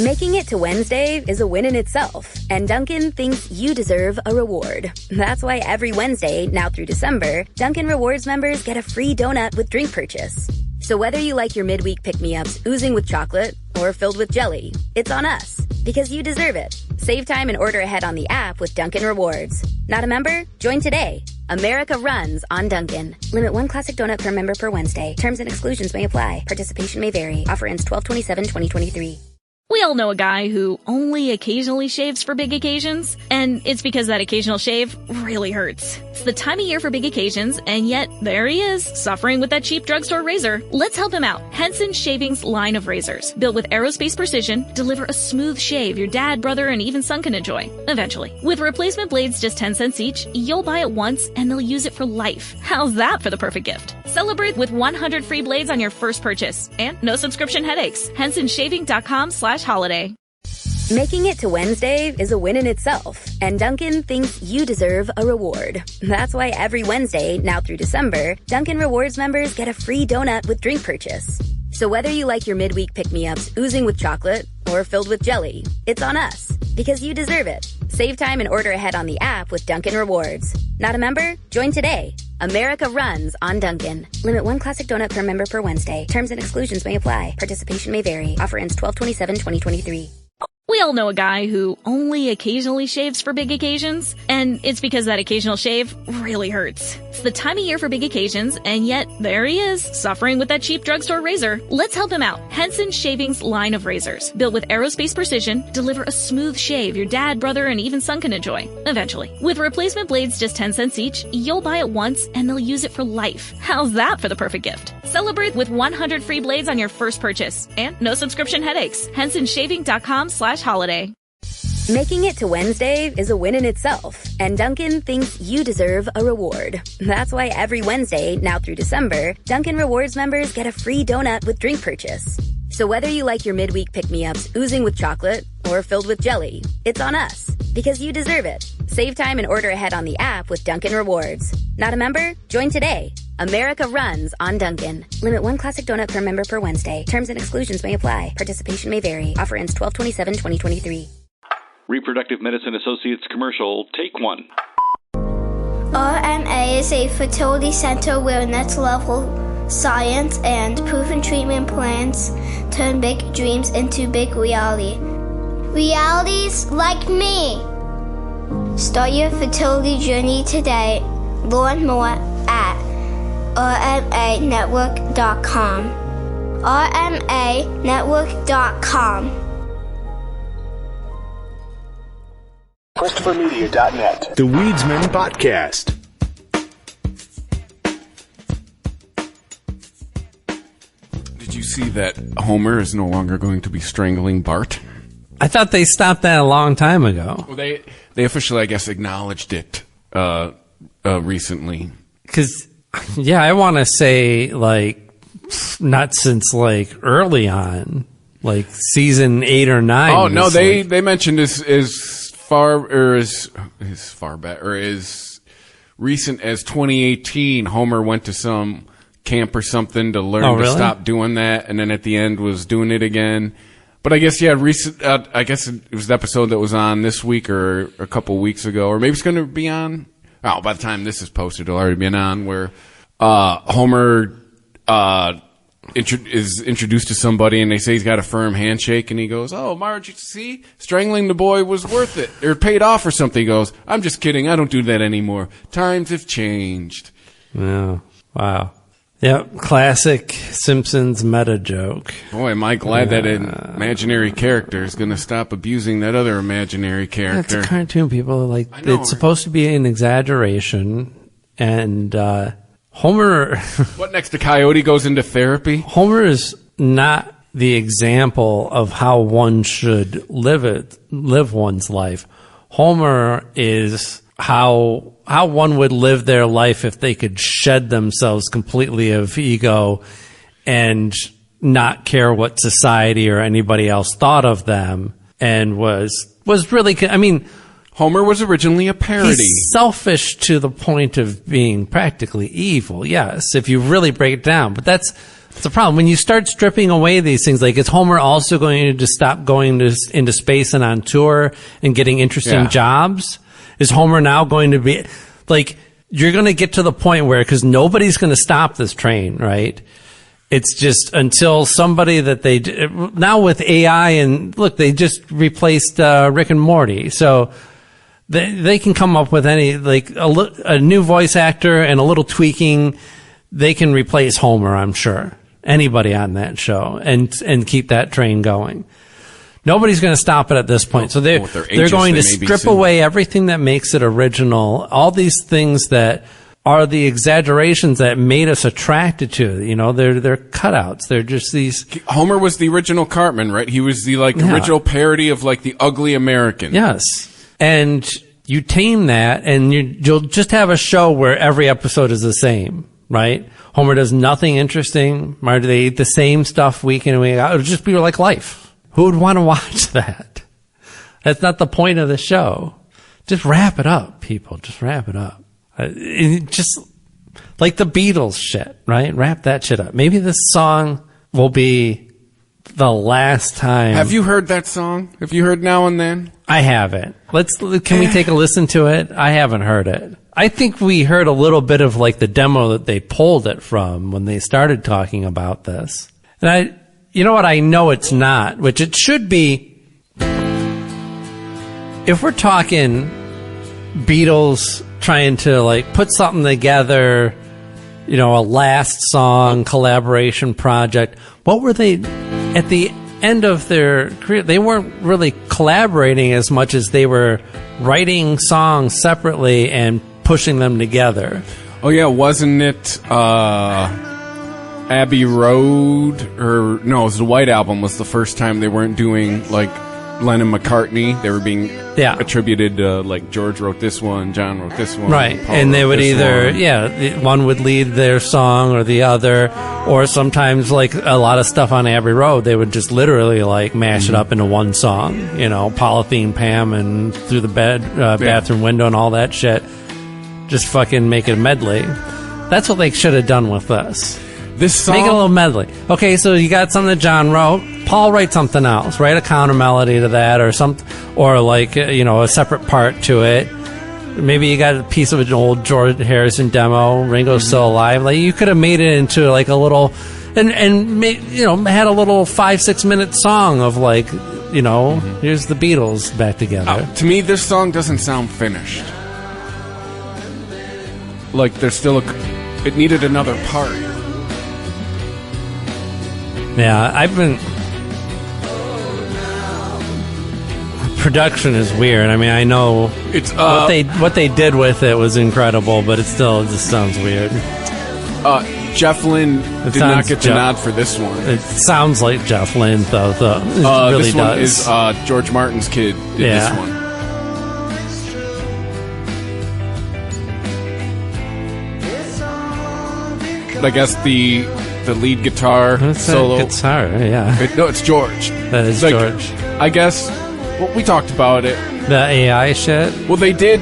Making it to Wednesday is a win in itself, and Dunkin' thinks you deserve a reward. That's why every Wednesday, now through December, Dunkin' Rewards members get a free donut with drink purchase. So whether you like your midweek pick-me-ups oozing with chocolate or filled with jelly, it's on us, because you deserve it. Save time and order ahead on the app with Dunkin' Rewards. Not a member? Join today. America runs on Dunkin'. Limit 1 classic donut per member per Wednesday. Terms and exclusions may apply. Participation may vary. Offer ends 12/27/2023. We all know a guy who only occasionally shaves for big occasions, and it's because that occasional shave really hurts. It's the time of year for big occasions, and yet there he is, suffering with that cheap drugstore razor. Let's help him out. Henson Shaving's line of razors, built with aerospace precision, deliver a smooth shave your dad, brother, and even son can enjoy, eventually. With replacement blades just 10 cents each, you'll buy it once, and they'll use it for life. How's that for the perfect gift? Celebrate with 100 free blades on your first purchase, and no subscription headaches. HensonShaving.com/holiday. Making it to Wednesday is a win in itself, and Dunkin' thinks you deserve a reward. That's why every Wednesday, now through December, Dunkin' Rewards members get a free donut with drink purchase. So whether you like your midweek pick-me-ups oozing with chocolate or filled with jelly, it's on us, because you deserve it. Save time and order ahead on the app with Dunkin' Rewards. Not a member? Join today. America runs on Dunkin'. Limit 1 classic donut per member per Wednesday. Terms and exclusions may apply. Participation may vary. Offer ends 12/27/2023. We all know a guy who only occasionally shaves for big occasions, and it's because that occasional shave really hurts. It's the time of year for big occasions, and yet there he is, suffering with that cheap drugstore razor. Let's help him out. Henson Shaving's line of razors, built with aerospace precision, deliver a smooth shave your dad, brother, and even son can enjoy, eventually. With replacement blades just 10 cents each, you'll buy it once, and they'll use it for life. How's that for the perfect gift? Celebrate with 100 free blades on your first purchase, and no subscription headaches. HensonShaving.com/holiday. Making it to Wednesday is a win in itself, and Dunkin' thinks you deserve a reward. That's why every Wednesday, now through December, Dunkin' Rewards members get a free donut with drink purchase. So whether you like your midweek pick-me-ups oozing with chocolate or filled with jelly, it's on us, because you deserve it. Save time and order ahead on the app with Dunkin' Rewards. Not a member? Join today. America runs on Dunkin'. Limit 1 classic donut per member per Wednesday. Terms and exclusions may apply. Participation may vary. Offer ends 12/27/2023. Reproductive Medicine Associates commercial, take 1. RMA is a fertility center where next-level science and proven treatment plans turn big dreams into big reality. Realities like me. Start your fertility journey today. Learn more at rmanetwork.com. rmanetwork.com. ChristopherMedia.net. The Weedsman Podcast. Did you see that Homer is no longer going to be strangling Bart? I thought they stopped that a long time ago. Well, they officially, I guess, acknowledged it recently. Because, yeah, I want to say, like, not since, like, early on, like, season 8 or 9. Oh, no, they mentioned as far back, or as recent as 2018, Homer went to some camp or something to learn to stop doing that, and then at the end was doing it again. But I guess, yeah, I guess it was the episode that was on this week or a couple weeks ago, or maybe it's going to be on. Oh, by the time this is posted, it'll already been on, where Homer is introduced to somebody, and they say he's got a firm handshake, and he goes, "Oh, Marge, see, strangling the boy was worth it, or paid off or something." He goes, "I'm just kidding. I don't do that anymore. Times have changed." Yeah. Wow. Yep, classic Simpsons meta joke. Boy, am I glad that an imaginary character is going to stop abusing that other imaginary character. It's a cartoon, people. Like, it's supposed to be an exaggeration, and Homer... What, next to Coyote goes into therapy? Homer is not the example of how one should live one's life. Homer is how one would live their life if they could shed themselves completely of ego and not care what society or anybody else thought of them, and was really, I mean, Homer was originally a parody. He's selfish to the point of being practically evil, yes, if you really break it down. But that's the problem. When you start stripping away these things, like, is Homer also going to stop going into space and on tour and getting interesting jobs? Is Homer now going to be, like, you're going to get to the point where, because nobody's going to stop this train, right? It's just until somebody that now with AI, and look, they just replaced Rick and Morty. So they can come up with any, like, a new voice actor and a little tweaking. They can replace Homer, I'm sure. Anybody on that show, and keep that train going. Nobody's going to stop it at this point. So they're going to strip away everything that makes it original. All these things that are the exaggerations that made us attracted to it. You know, they're cutouts. They're just these. Homer was the original Cartman, right? He was the original parody of the ugly American. Yes. And you tame that, and you'll just have a show where every episode is the same, right? Homer does nothing interesting. Marge, they eat the same stuff week in and week out. It'll just be like life. Who would want to watch that? That's not the point of the show. Just wrap it up, people. Just wrap it up. Just like the Beatles shit, right? Wrap that shit up. Maybe this song will be the last time. Have you heard that song? Have you heard Now and Then? I haven't. Can we take a listen to it? I haven't heard it. I think we heard a little bit of the demo that they pulled it from when they started talking about this. And you know what? I know it's not, which it should be. If we're talking Beatles trying to put something together, a last song collaboration project, what were they at the end of their career? They weren't really collaborating as much as they were writing songs separately and pushing them together. Oh yeah, wasn't it Abbey Road, or no, it was the White Album was the first time they weren't doing Lennon-McCartney. They were being attributed like George wrote this one, John wrote this one. Right, Paul and they wrote would this either, one. one would lead their song or the other, or sometimes, like, a lot of stuff on Abbey Road, they would just literally, like, mash it up into one song. You know, Polythene Pam and Through the Bathroom Window and all that shit. Just fucking make it a medley. That's what they should have done with this. This song... Make it a little medley. Okay, so you got something that John wrote. Paul, write something else. Write a counter melody to that, or like a separate part to it. Maybe you got a piece of an old George Harrison demo. Ringo's still alive. Like, you could have made it into like a little, and made, had a little 5-6 minute song of like, here's the Beatles back together. To me, this song doesn't sound finished. Like, there's still it needed another part. Yeah, production is weird. I mean, I know it's what they did with it was incredible, but it still just sounds weird. Jeff Lynne did not get the nod for this one. It sounds like Jeff Lynne, though. It really this one does. is George Martin's kid did this one. I guess the lead guitar solo. Guitar, yeah. No, it's George. That is George. I guess we talked about it. The AI shit? Well, they did.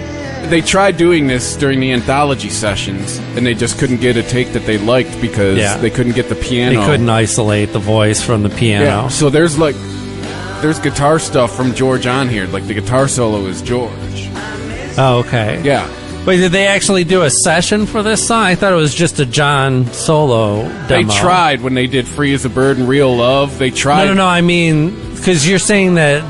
They tried doing this during the anthology sessions, and they just couldn't get a take that they liked because they couldn't get the piano. They couldn't isolate the voice from the piano. Yeah, so there's guitar stuff from George on here. Like, the guitar solo is George. Oh, okay. Yeah. Wait, did they actually do a session for this song? I thought it was just a John solo demo. They tried when they did Free as a Bird and Real Love. They tried. No, I mean, because you're saying that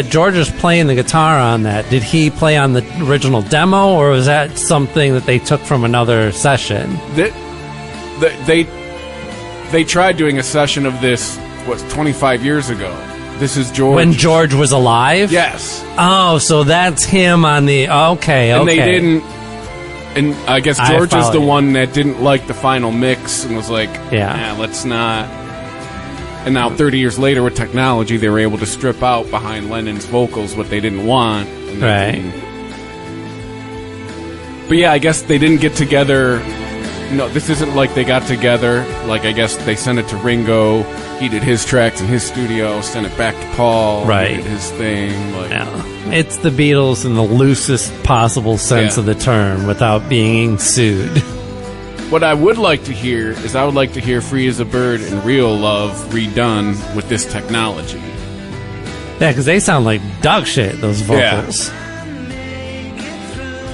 George is playing the guitar on that. Did he play on the original demo, or was that something that they took from another session? They tried doing a session of this, 25 years ago. This is George. When George was alive? Yes. Oh, so that's him on the... Okay. And they didn't... And I guess George was the one that didn't like the final mix and was like, let's not... And now 30 years later with technology, they were able to strip out behind Lennon's vocals what they didn't want. Right. But yeah, I guess they didn't get together... No, this isn't like they got together. Like, I guess they sent it to Ringo. He did his tracks in his studio, sent it back to Paul. Right. He did his thing. Like, it's the Beatles in the loosest possible sense of the term without being sued. What I would like to hear is I would like to hear Free as a Bird and Real Love redone with this technology. Yeah, because they sound like dog shit, those vocals. Yeah.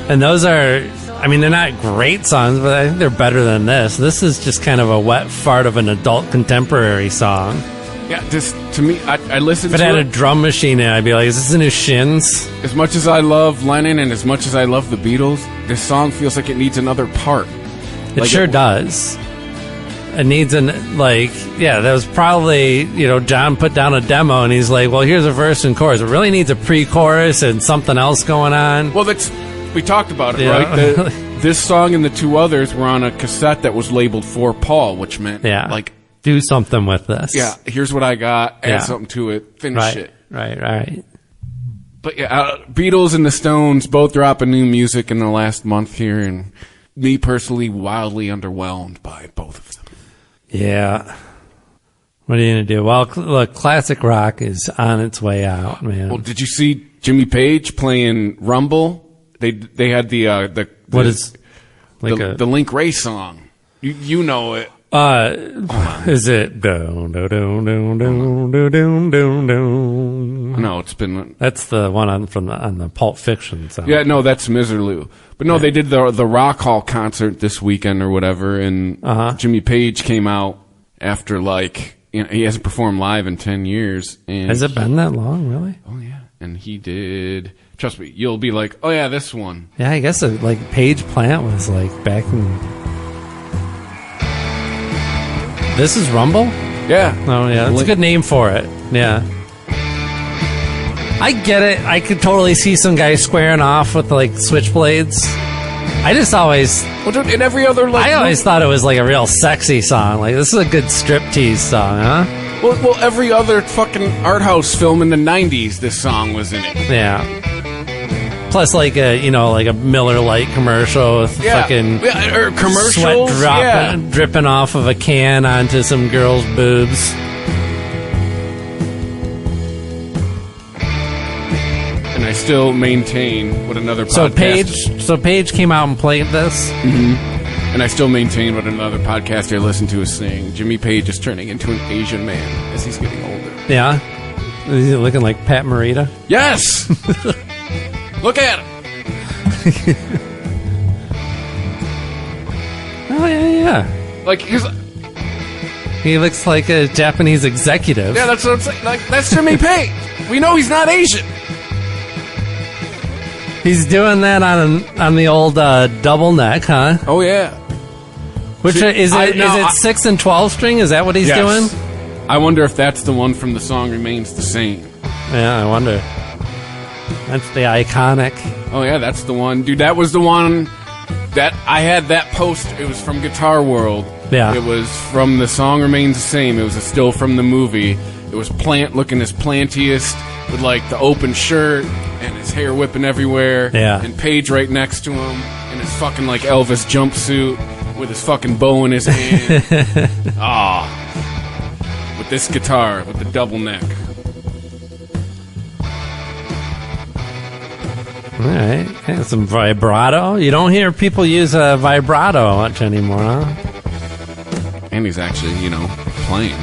And those are... I mean, they're not great songs, but I think they're better than this. This is just kind of a wet fart of an adult contemporary song. Yeah, just to me, I listened to it. If it had a drum machine in it, I'd be like, is this a new Shins? As much as I love Lennon and as much as I love the Beatles, this song feels like it needs another part. It sure does. It needs that was probably, John put down a demo and he's like, well, here's a verse and chorus. It really needs a pre-chorus and something else going on. Well, we talked about it, right? This song and the two others were on a cassette that was labeled for Paul, which meant, do something with this. Yeah, here's what I got, add something to it, finish it. Right. But Beatles and the Stones both dropping new music in the last month here, and me personally wildly underwhelmed by both of them. Yeah. What are you going to do? Well, look, classic rock is on its way out, man. Well, did you see Jimmy Page playing Rumble? They had the Link Ray song. You know it. Is it? No, it's been. That's the one on the Pulp Fiction song. Yeah, no, that's Miserlou. But no, they did the Rock Hall concert this weekend or whatever, and Jimmy Page came out after he hasn't performed live in 10 years. And has it been that long, really? Oh yeah, and he did. Trust me, you'll be like, oh yeah, this one. Yeah, I guess Page Plant was back in... This is Rumble? Yeah. Oh yeah, that's a good name for it. Yeah. I get it. I could totally see some guys squaring off with switchblades. I just always... Well, in every other... I always thought it was a real sexy song. This is a good striptease song, huh? Well, every other fucking art house film in the 90s, this song was in it. Yeah. Plus, like a Miller Lite commercial with fucking or commercials, sweat dripping off of a can onto some girl's boobs. And I still maintain what another podcast... So Paige came out and played this? Mm-hmm. And I still maintain what another podcaster I listen to is saying. Jimmy Page is turning into an Asian man as he's getting older. Yeah? Is he looking like Pat Morita? Yes! Look at him! Oh, yeah. Like, he looks like a Japanese executive. Yeah, that's what I'm saying. Like, that's Jimmy Page. We know he's not Asian. He's doing that on the old double neck, huh? Oh, yeah. Which is it 6 and 12 string? Is that what he's doing? I wonder if that's the one from the song Remains the Same. Yeah, I wonder. That's the iconic. Oh, yeah, that's the one. Dude, that was the one that I had that post. It was from Guitar World. Yeah. It was from the song Remains the Same. It was a still from the movie. It was Plant looking his plantiest with, like, the open shirt and his hair whipping everywhere. Yeah. And Paige right next to him in his fucking, like, Elvis jumpsuit with his fucking bow in his hand. With this guitar, with the double neck. All right. Yeah, some vibrato. You don't hear people use a vibrato much anymore, huh? And he's actually, playing.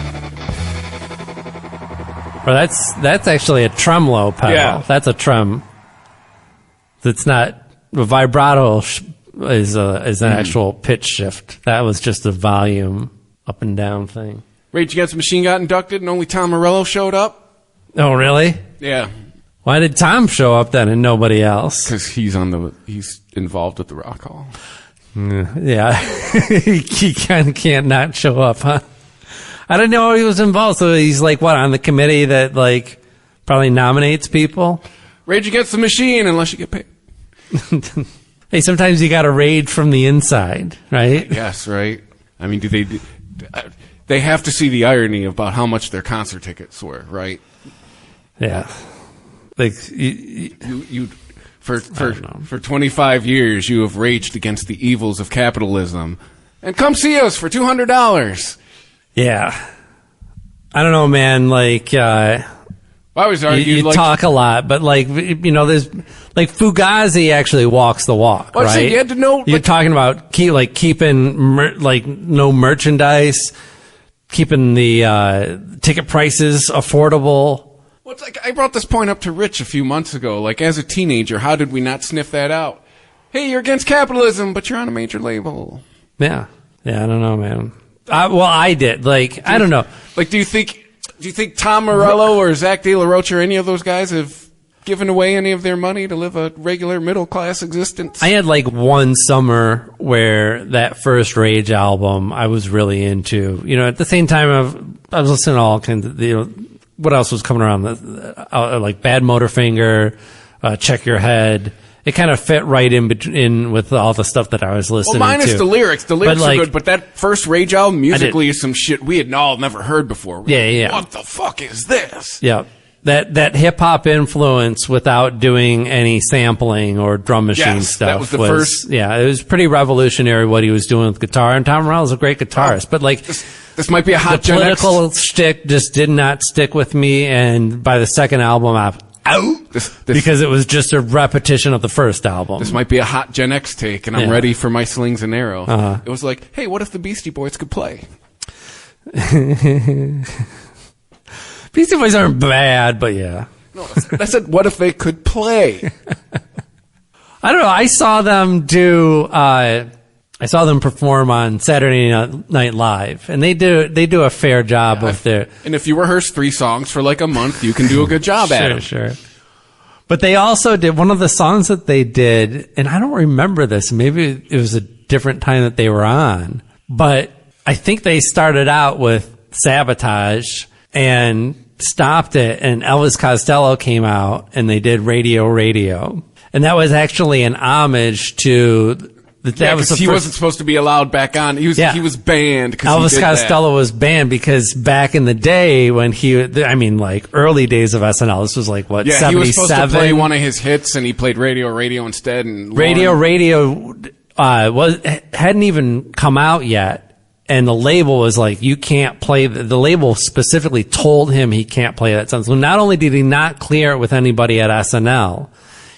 Or that's actually a tremolo pedal. Yeah. That's a trem. It's not a vibrato is an actual pitch shift. That was just a volume up and down thing. Rage Against the Machine got inducted and only Tom Morello showed up? Oh, really? Yeah. Why did Tom show up then and nobody else? Because he's involved with the Rock Hall. Yeah. He kind of can't not show up, huh? I didn't know he was involved. So he's like, what, on the committee that, like, probably nominates people? Rage Against the Machine, unless you get paid. Hey, sometimes you got to raid from the inside, right? Yes, right. I mean, they have to see the irony about how much their concert tickets were, right? Yeah. Like for 25 years you have raged against the evils of capitalism, and come see us for $200. Yeah, I don't know, man. Like, I always argue you talk a lot, but like, there's like Fugazi actually walks the walk, right? So you had to know. You're talking about keeping no merchandise, keeping the ticket prices affordable. Well, it's like I brought this point up to Rich a few months ago. Like, as a teenager, how did we not sniff that out? Hey, you're against capitalism, but you're on a major label. Yeah, I don't know, man. Well, I did. Like, I don't know. Like, do you think Tom Morello or Zach De La Rocha or any of those guys have given away any of their money to live a regular middle class existence? I had like one summer where that first Rage album I was really into. At the same time I was listening to all kinds of what else was coming around? Like Bad Motorfinger, Check Your Head. It kind of fit right in with all the stuff that I was listening to. Well, minus the lyrics. The lyrics are good, but that first Rage album musically is some shit we had all never heard before. Yeah. What the fuck is this? Yeah. That hip hop influence without doing any sampling or drum machine stuff. That was the first. Yeah, it was pretty revolutionary what he was doing with guitar. And Tom Morello's a great guitarist, but like. This might be a hot The political shtick just did not stick with me, and by the second album, because it was just a repetition of the first album. This might be a hot Gen X take, and I'm ready for my slings and arrows. It was like, hey, what if the Beastie Boys could play? Beastie Boys aren't bad, but yeah. No, I said, what if they could play? I don't know. I saw them perform on Saturday Night Live, and they do a fair job of their. And if you rehearse 3 songs for like a month, you can do a good job at it. Sure. But they also did one of the songs that they did, and I don't remember this. Maybe it was a different time that they were on, but I think they started out with Sabotage and stopped it, and Elvis Costello came out, and they did Radio. And that was actually an homage to That was he wasn't supposed to be allowed back on. He was banned. Elvis Costello was banned because back in the day when early days of SNL, this was like, what, 77? He was supposed to play one of his hits, and he played Radio instead. And Radio hadn't even come out yet, and the label was like, you can't play. The label specifically told him he can't play that song. So not only did he not clear it with anybody at SNL,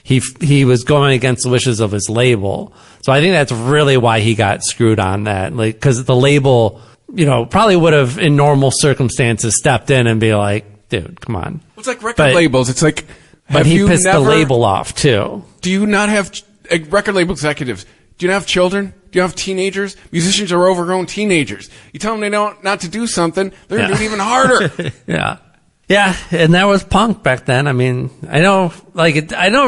he was going against the wishes of his label. So I think that's really why he got screwed on that. Like, because the label, probably would have in normal circumstances stepped in and be like, dude, come on. It's like record labels. It's like, but he pissed the label off too. Do you not have record label executives? Do you not have children? Do you have teenagers? Musicians are overgrown teenagers. You tell them they not to do something, they're going to do it even harder. Yeah. Yeah, and that was punk back then. I mean, I know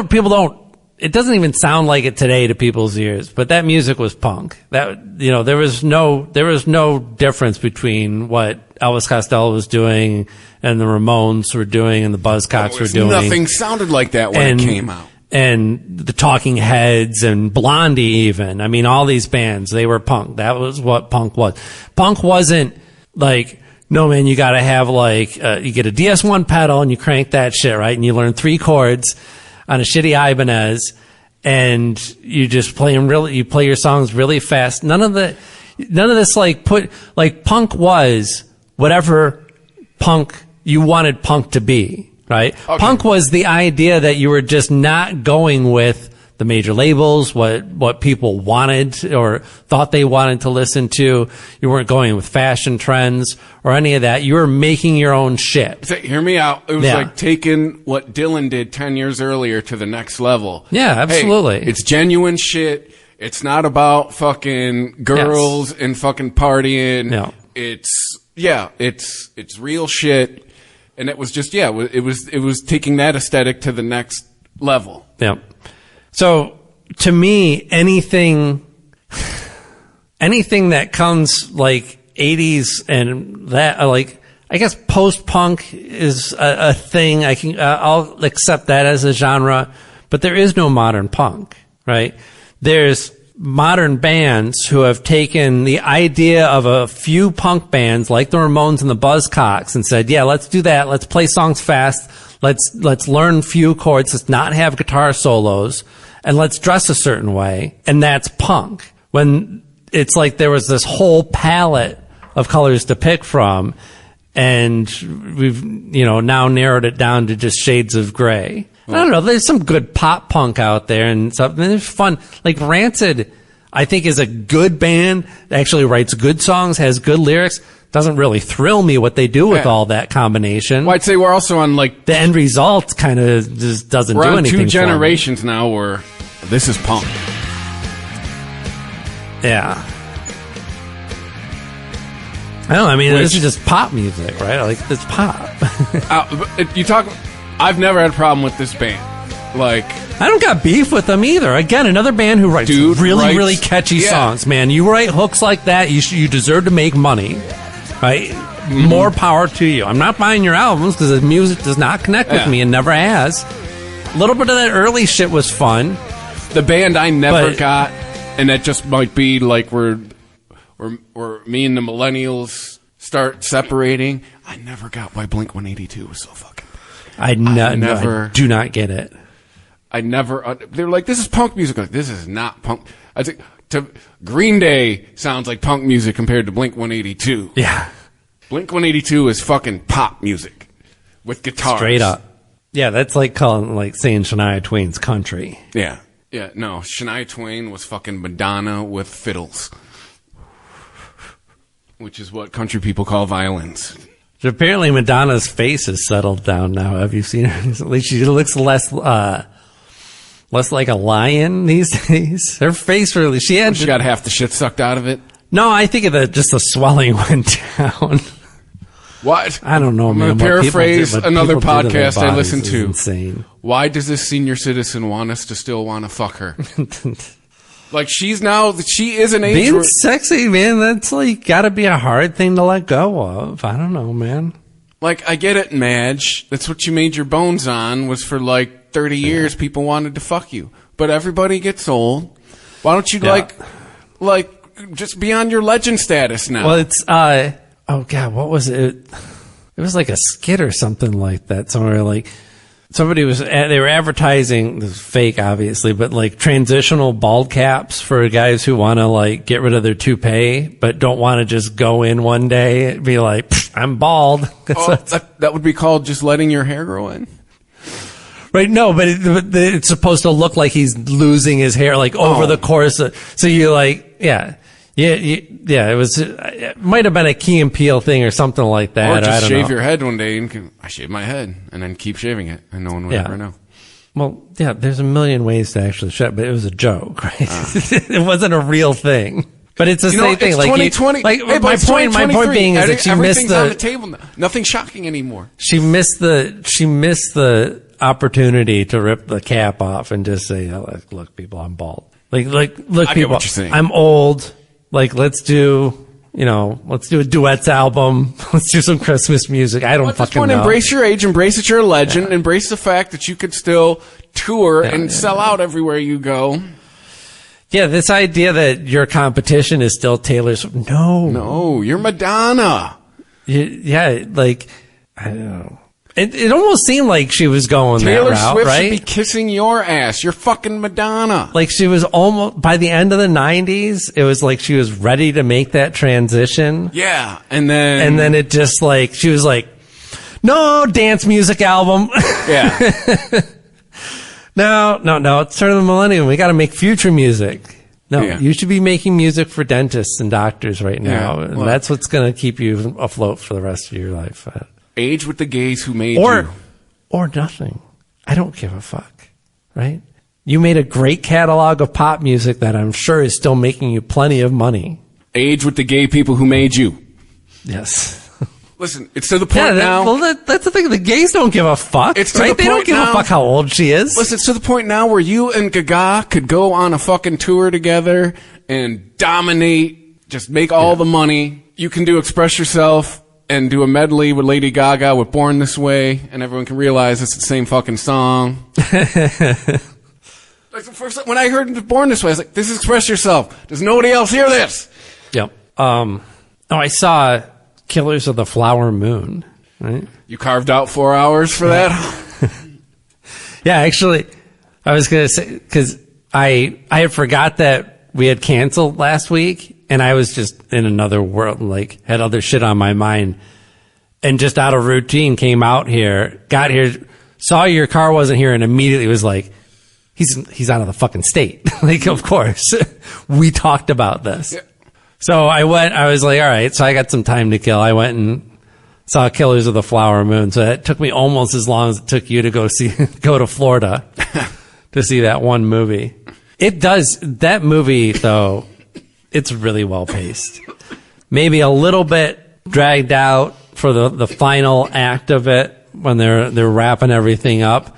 people don't, it doesn't even sound like it today to people's ears, but that music was punk. That, there was no difference between what Elvis Costello was doing and the Ramones were doing and the Buzzcocks were doing. Nothing sounded like that when it came out. And the Talking Heads and Blondie even. I mean, all these bands, they were punk. That was what punk was. Punk wasn't like, no, man, you gotta have you get a DS1 pedal and you crank that shit, right? And you learn 3 chords on a shitty Ibanez and you just play you play your songs really fast. None of this punk was whatever punk you wanted punk to be, right? Okay. Punk was the idea that you were just not going with the major labels, what people wanted or thought they wanted to listen to. You weren't going with fashion trends or any of that. You were making your own shit. So, hear me out. It was like taking what Dylan did 10 years earlier to the next level. Yeah, absolutely. Hey, it's genuine shit. It's not about fucking girls and fucking partying. No. It's real shit. And it was just, it was taking that aesthetic to the next level. Yeah. So, to me, anything that comes like 80s and that, I guess post-punk is a thing. I'll accept that as a genre, but there is no modern punk, right? There's modern bands who have taken the idea of a few punk bands like the Ramones and the Buzzcocks and said, yeah, let's do that. Let's play songs fast. Let's learn few chords. Let's not have guitar solos, and let's dress a certain way. And that's punk. When it's like there was this whole palette of colors to pick from, and we've now narrowed it down to just shades of gray. I don't know. There's some good pop punk out there, and stuff. I mean, there's fun. Like Rancid, I think is a good band. Actually writes good songs, has good lyrics. Doesn't really thrill me what they do with all that combination. Well, I'd say we're also on the end result kind of just doesn't do anything. We're on 2 generations now where this is punk. Yeah. I don't know. I mean, this is just pop music, right? Like, it's pop. I've never had a problem with this band. I don't got beef with them either. Again, another band who writes really catchy songs, man. You write hooks like that, you deserve to make money. Right? Mm-hmm. More power to you. I'm not buying your albums because the music does not connect with me and never has. A little bit of that early shit was fun. The band I never got, and that just might be like where me and the millennials start separating. I never got why Blink-182 was so fucking. I do not get it. They were like, this is punk music. Like, this is not punk. I think Green Day sounds like punk music compared to Blink-182. Yeah. Blink-182 is fucking pop music with guitars. Straight up. Yeah, that's like saying Shania Twain's country. Yeah. Yeah, no. Shania Twain was fucking Madonna with fiddles. Which is what country people call violins. So apparently Madonna's face has settled down now. Have you seen her recently? She looks less like a lion these days. Her face really, she got half the shit sucked out of it. No, I think just the swelling went down. What? I don't know, man. I'm going to paraphrase another podcast I listened to. Insane. Why does this senior citizen want us to still want to fuck her? she is an age. Being sexy, man, that's gotta be a hard thing to let go of. I don't know, man. I get it, Madge. That's what you made your bones on, was for 30 years people wanted to fuck you. But everybody gets old. Why don't you like just be on your legend status now? Well, it's oh god, what was it? It was like a skit or something like that. Somewhere like somebody was they were advertising, this is fake obviously, but like transitional bald caps for guys who want to like get rid of their toupee but don't want to just go in one day and be like, I'm bald. That would be called just letting your hair grow in. Right, no, but it's supposed to look like he's losing his hair like over the course of, so you like, yeah, it might have been a Key and Peele thing or something like that. Or just I don't shave know. your head one day and I shave my head and then keep shaving it and no one would ever know. Well, yeah, there's a million ways to actually shave, but it was a joke, right? It wasn't a real thing. But it's the same thing. It's like 2020. Like hey, my point being is that she missed on the table now. Nothing shocking anymore. She missed the opportunity to rip the cap off and just say, oh, look, people, I'm bald. Look, people, I'm old. Like, let's do a duets album. Let's do some Christmas music. I don't fucking know. Embrace your age. Embrace that you're a legend. Yeah. Embrace the fact that you could still tour and sell out everywhere you go. Yeah, this idea that your competition is still Taylor Swift. No, you're Madonna. Yeah, like, I don't know. It almost seemed like she was going Taylor that route, Swift right? Should be kissing your ass. You're fucking Madonna. Like she was almost, by the end of the 90s, it was like she was ready to make that transition. Yeah, and then it just like, she was like, no dance music album. Yeah. No, it's turn of the millennium. We got to make future music. No, you should be making music for dentists and doctors right now. Yeah, well, that's what's going to keep you afloat for the rest of your life. Age with the gays who made you. Or nothing. I don't give a fuck, right? You made a great catalog of pop music that I'm sure is still making you plenty of money. Age with the gay people who made you. Yes. Listen, it's to the point now. Well, that's the thing. The gays don't give a fuck. It's to right? the They point don't give a fuck how old she is. Listen, it's to the point now where you and Gaga could go on a fucking tour together and dominate, just make all the money. You can do Express Yourself and do a medley with Lady Gaga with Born This Way, and everyone can realize it's the same fucking song. Like the first, when I heard Born This Way, I was like, this is Express Yourself. Does nobody else hear this? Yep. I saw Killers of the Flower Moon, right? You carved out 4 hours for that? Yeah, actually, I was going to say, because I had forgot that we had canceled last week, and I was just in another world, like, had other shit on my mind, and just out of routine came out here, got here, saw your car wasn't here, and immediately was like, he's out of the fucking state. Like, of course. We talked about this. Yeah. So I was like, all right, so I got some time to kill. I went and saw Killers of the Flower Moon. So that took me almost as long as it took you to go to Florida to see that one movie. It does, that movie though, it's really well paced. Maybe a little bit dragged out for the final act of it when they're wrapping everything up.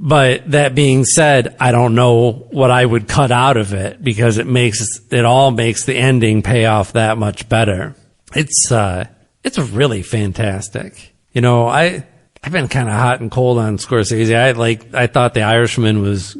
But that being said, I don't know what I would cut out of it because it all makes the ending pay off that much better. It's really fantastic. You know, I've been kind of hot and cold on Scorsese. I thought The Irishman was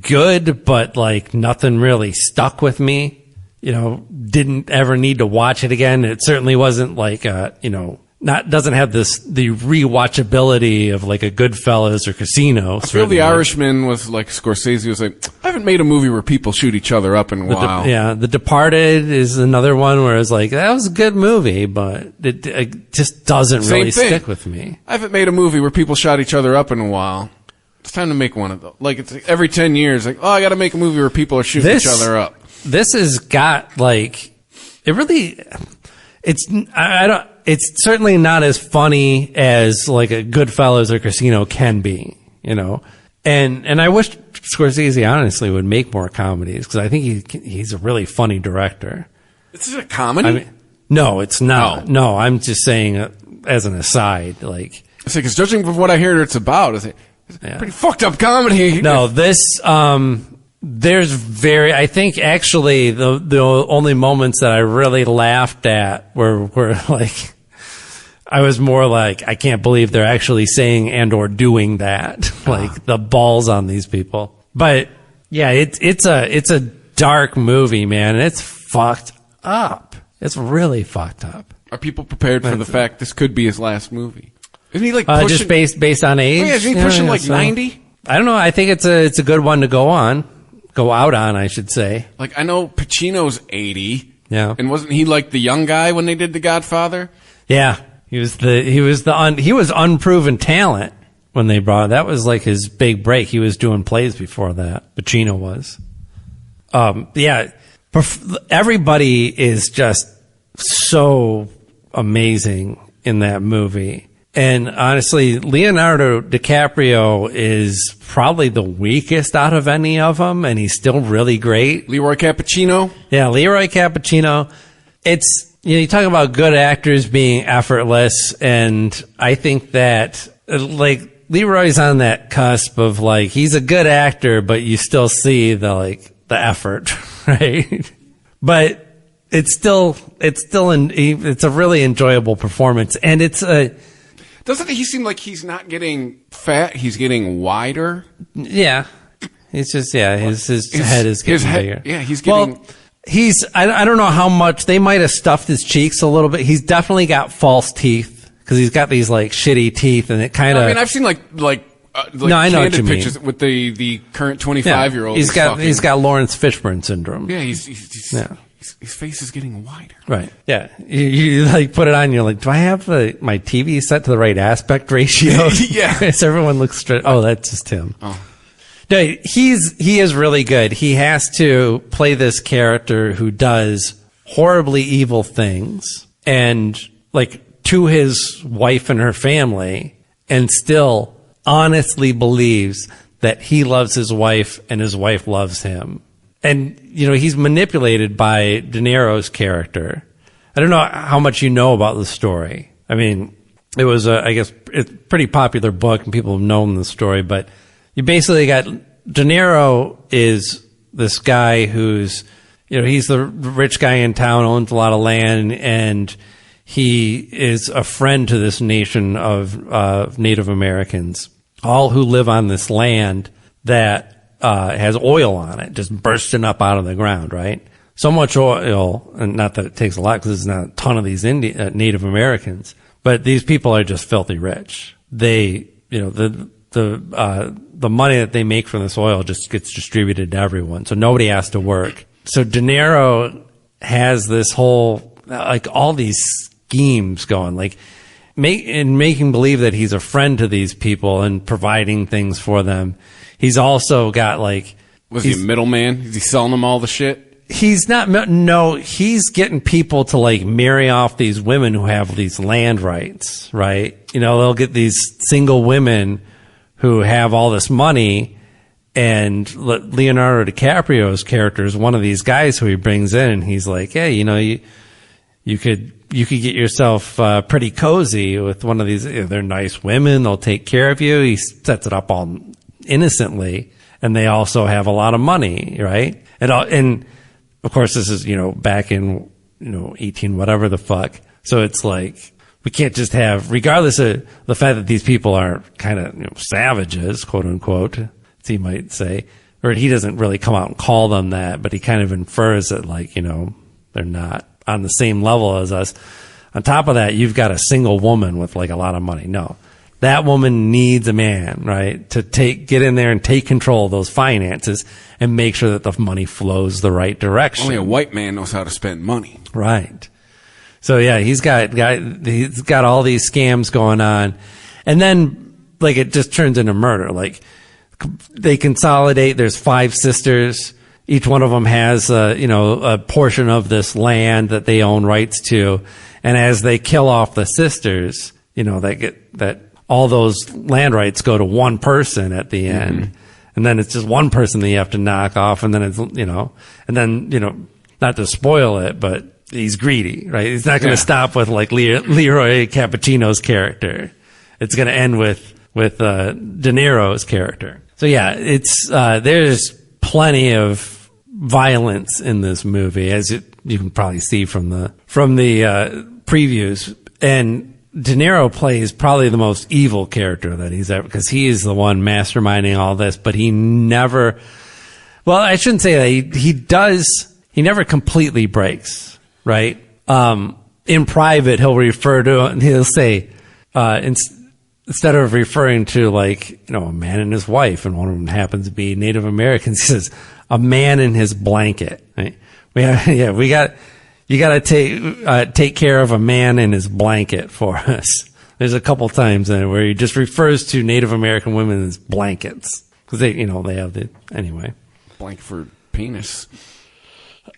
good, but like nothing really stuck with me. You know, didn't ever need to watch it again. It certainly wasn't like doesn't have the rewatchability of like a Goodfellas or Casino. I feel The Irishman was like Scorsese was like, I haven't made a movie where people shoot each other up in a while. The Departed is another one where it's like, that was a good movie, but it just doesn't really stick with me. I haven't made a movie where people shot each other up in a while. It's time to make one of those. Like, it's like every 10 years, like, I got to make a movie where people are shooting each other up. This has got like, it's certainly not as funny as like a Goodfellas or Casino can be, you know. And I wish Scorsese honestly would make more comedies because I think he's a really funny director. This is a comedy? I mean, no, it's not. Oh. No, I'm just saying as an aside, like. Because judging from what I hear it's about, it's a pretty fucked up comedy. No, this, I think actually the only moments that I really laughed at were like, I was more like, I can't believe they're actually saying and or doing that. Like the balls on these people. But yeah, it's a dark movie, man. And it's fucked up. It's really fucked up. Are people prepared for the fact this could be his last movie? Isn't he like pushing? Just based on age? Oh, yeah, isn't he pushing like 90? I don't know. I think it's a good one to go out on, I should say. Like, I know Pacino's 80. Yeah. And wasn't he like the young guy when they did The Godfather? Yeah. He was unproven talent when they brought, that was like his big break. He was doing plays before that. Pacino was. Yeah. Everybody is just so amazing in that movie. And honestly, Leonardo DiCaprio is probably the weakest out of any of them, and he's still really great. Leroy Cappuccino? Yeah, Leroy Cappuccino. It's, you talk about good actors being effortless, and I think that, like, Leroy's on that cusp of, like, he's a good actor, but you still see the effort, right? But it's a really enjoyable performance, and doesn't he seem like he's not getting fat? He's getting wider. Yeah, he's just his head is getting bigger. Yeah, he's getting. Well, I don't know how much they might have stuffed his cheeks a little bit. He's definitely got false teeth because he's got these like shitty teeth, and it kind of. I mean, I've seen like no, I know what you pictures mean. With the current 25-year-old. He's got Lawrence Fishburne syndrome. Yeah, his face is getting wider. Right. Yeah. You like put it on, you're like, do I have my TV set to the right aspect ratio? Yeah. So everyone looks straight. Oh, that's just him. Oh. No, he is really good. He has to play this character who does horribly evil things and like to his wife and her family and still honestly believes that he loves his wife and his wife loves him. And, he's manipulated by De Niro's character. I don't know how much you know about the story. I mean, it was, I guess, it's a pretty popular book and people have known the story, but you basically got De Niro is this guy who's, he's the rich guy in town, owns a lot of land, and he is a friend to this nation of Native Americans, all who live on this land that has oil on it, just bursting up out of the ground, right? So much oil, and not that it takes a lot because there's not a ton of these Native Americans, but these people are just filthy rich. They, the money that they make from this oil just gets distributed to everyone, so nobody has to work. So De Niro has this whole, like, all these schemes going, like, making believe that he's a friend to these people and providing things for them. He's also got like... Was he a middleman? Is he selling them all the shit? He's not... No, he's getting people to like marry off these women who have these land rights, right? They'll get these single women who have all this money, and Leonardo DiCaprio's character is one of these guys who he brings in, and he's like, hey, you could get yourself pretty cozy with one of these. They're nice women. They'll take care of you. He sets it up all innocently, and they also have a lot of money, right? And of course, this is back in 18 whatever the fuck. So it's like we can't just have, regardless of the fact that these people are kind of savages, quote unquote, as he might say, or he doesn't really come out and call them that, but he kind of infers that like they're not on the same level as us. On top of that, you've got a single woman with like a lot of money. No. That woman needs a man, right, to get in there and take control of those finances and make sure that the money flows the right direction. Only a white man knows how to spend money. Right. So yeah, he's got all these scams going on. And then like it just turns into murder. Like they consolidate, there's 5 sisters. Each one of them has a portion of this land that they own rights to. And as they kill off the sisters, that all those land rights go to one person at the end. Mm-hmm. And then it's just one person that you have to knock off. And then it's, and then, not to spoil it, but he's greedy, right? He's not going to stop with like Leroy Cappuccino's character. It's going to end with De Niro's character. So yeah, it's, there's plenty of violence in this movie, as you can probably see from the previews. And De Niro plays probably the most evil character that he's ever, because he is the one masterminding all this, but he never, Well, I shouldn't say that. He does. He never completely breaks, right? In private, he'll refer to, and he'll say, instead of referring to like, a man and his wife, and one of them happens to be Native Americans, he says, a man in his blanket. Right? You got to take care of a man in his blanket for us. There's a couple times in it where he just refers to Native American women as blankets. Because they have anyway. Blank for penis.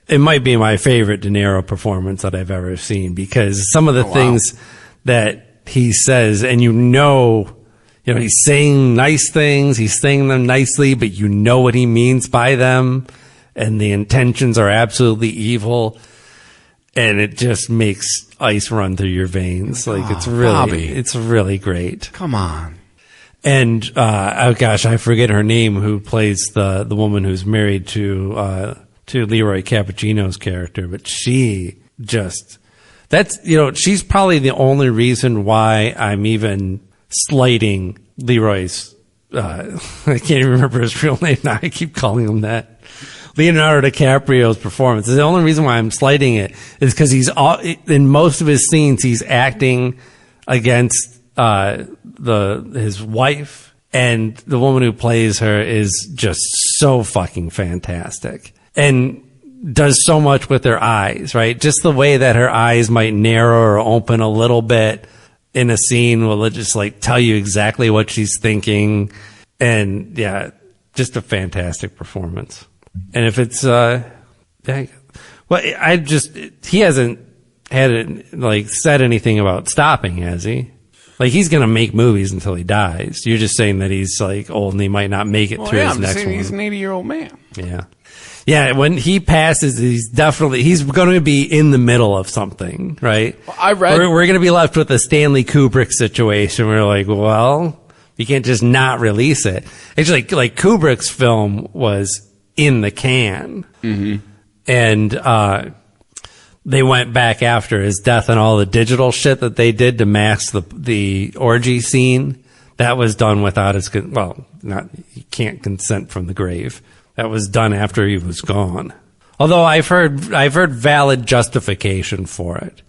It might be my favorite De Niro performance that I've ever seen, because some of the things that he says, and he's saying nice things, he's saying them nicely, but you know what he means by them, and the intentions are absolutely evil, and it just makes ice run through your veins. Like, it's really great. Come on. And oh gosh, I forget her name, who plays the woman who's married to Leroy Cappuccino's character, but she's probably the only reason why I'm even slighting Leroy's, I can't even remember his real name now. I keep calling him that. Leonardo DiCaprio's performance. The only reason why I'm slighting it is because in most of his scenes, he's acting against, his wife, and the woman who plays her is just so fucking fantastic. And does so much with her eyes, right? Just the way that her eyes might narrow or open a little bit in a scene will just like tell you exactly what she's thinking. And yeah, just a fantastic performance. And if it's, he hasn't said anything about stopping, has he? Like, he's going to make movies until he dies. You're just saying that he's like old and he might not make it through his next one. He's an 80-year-old man. Yeah. Yeah, when he passes, he's going to be in the middle of something, right? Well, we're going to be left with a Stanley Kubrick situation. We're like, well, you can't just not release it. Actually, like Kubrick's film was in the can. Mm-hmm. And they went back after his death and all the digital shit that they did to mask the orgy scene. That was done without his, he can't consent from the grave. That was done after he was gone. Although I've heard valid justification for it.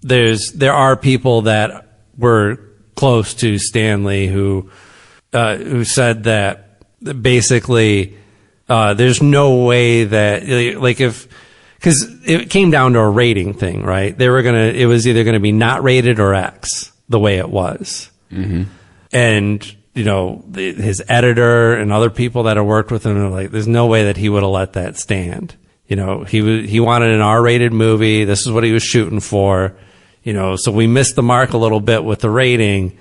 There are people that were close to Stanley who said that basically there's no way that because it came down to a rating thing, right? It was either gonna be not rated or X, the way it was. Mm-hmm. And his editor and other people that have worked with him are like, there's no way that he would have let that stand. He wanted an R-rated movie. This is what he was shooting for. So we missed the mark a little bit with the rating.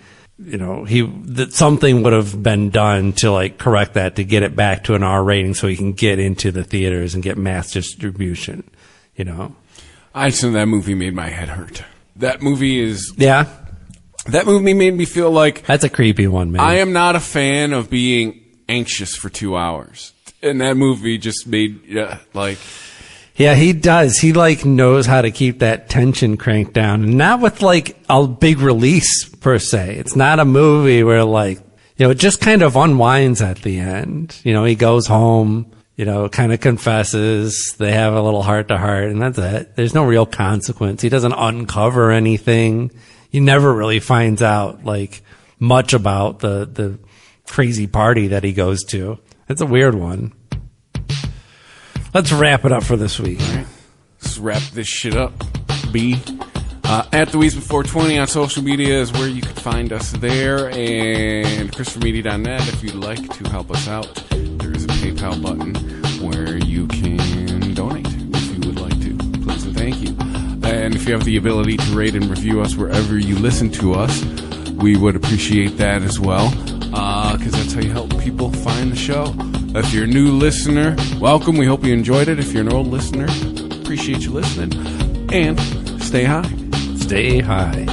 Something would have been done to correct that, to get it back to an R rating so he can get into the theaters and get mass distribution. I just know that movie made my head hurt. That movie is... Yeah. That movie made me feel like... That's a creepy one, man. I am not a fan of being anxious for 2 hours. And that movie just made, Yeah, he does. He, knows how to keep that tension cranked down. And not with, a big release, per se. It's not a movie where, it just kind of unwinds at the end. He goes home, kind of confesses. They have a little heart-to-heart, and that's it. There's no real consequence. He doesn't uncover anything. He never really finds out much about the crazy party that he goes to. It's a weird one. Let's wrap it up for this week. All right. Let's wrap this shit up. At the Weeds Before 20 on social media is where you can find us there, and ChristopherMedia.net if you'd like to help us out. There is a PayPal button where you can donate if you would like to. Please and thank you. And if you have the ability to rate and review us wherever you listen to us, we would appreciate that as well, because that's how you help people find the show. If you're a new listener, welcome. We hope you enjoyed it. If you're an old listener, appreciate you listening. And stay high. Stay high.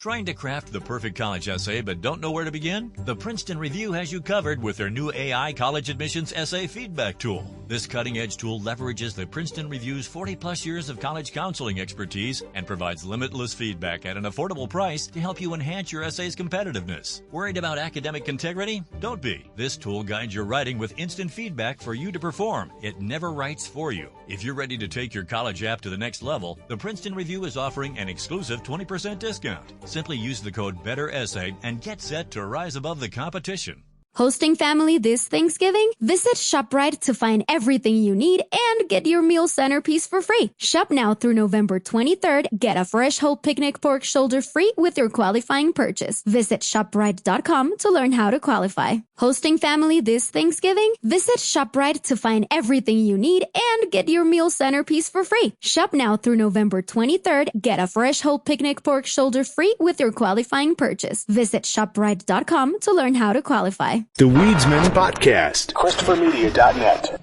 Trying to craft the perfect college essay but don't know where to begin? The Princeton Review has you covered with their new AI college admissions essay feedback tool. This cutting-edge tool leverages the Princeton Review's 40-plus years of college counseling expertise and provides limitless feedback at an affordable price to help you enhance your essay's competitiveness. Worried about academic integrity? Don't be. This tool guides your writing with instant feedback for you to perform. It never writes for you. If you're ready to take your college app to the next level, the Princeton Review is offering an exclusive 20% discount. Simply use the code BETTERESSAY and get set to rise above the competition. Hosting family this Thanksgiving? Visit ShopRite to find everything you need and get your meal centerpiece for free. Shop now through November 23rd. Get a fresh whole picnic pork shoulder free with your qualifying purchase. Visit ShopRite.com to learn how to qualify. Hosting family this Thanksgiving? Visit ShopRite to find everything you need and get your meal centerpiece for free. Shop now through November 23rd. Get a fresh whole picnic pork shoulder free with your qualifying purchase. Visit ShopRite.com to learn how to qualify. The Weedsman Podcast. ChristopherMedia.net.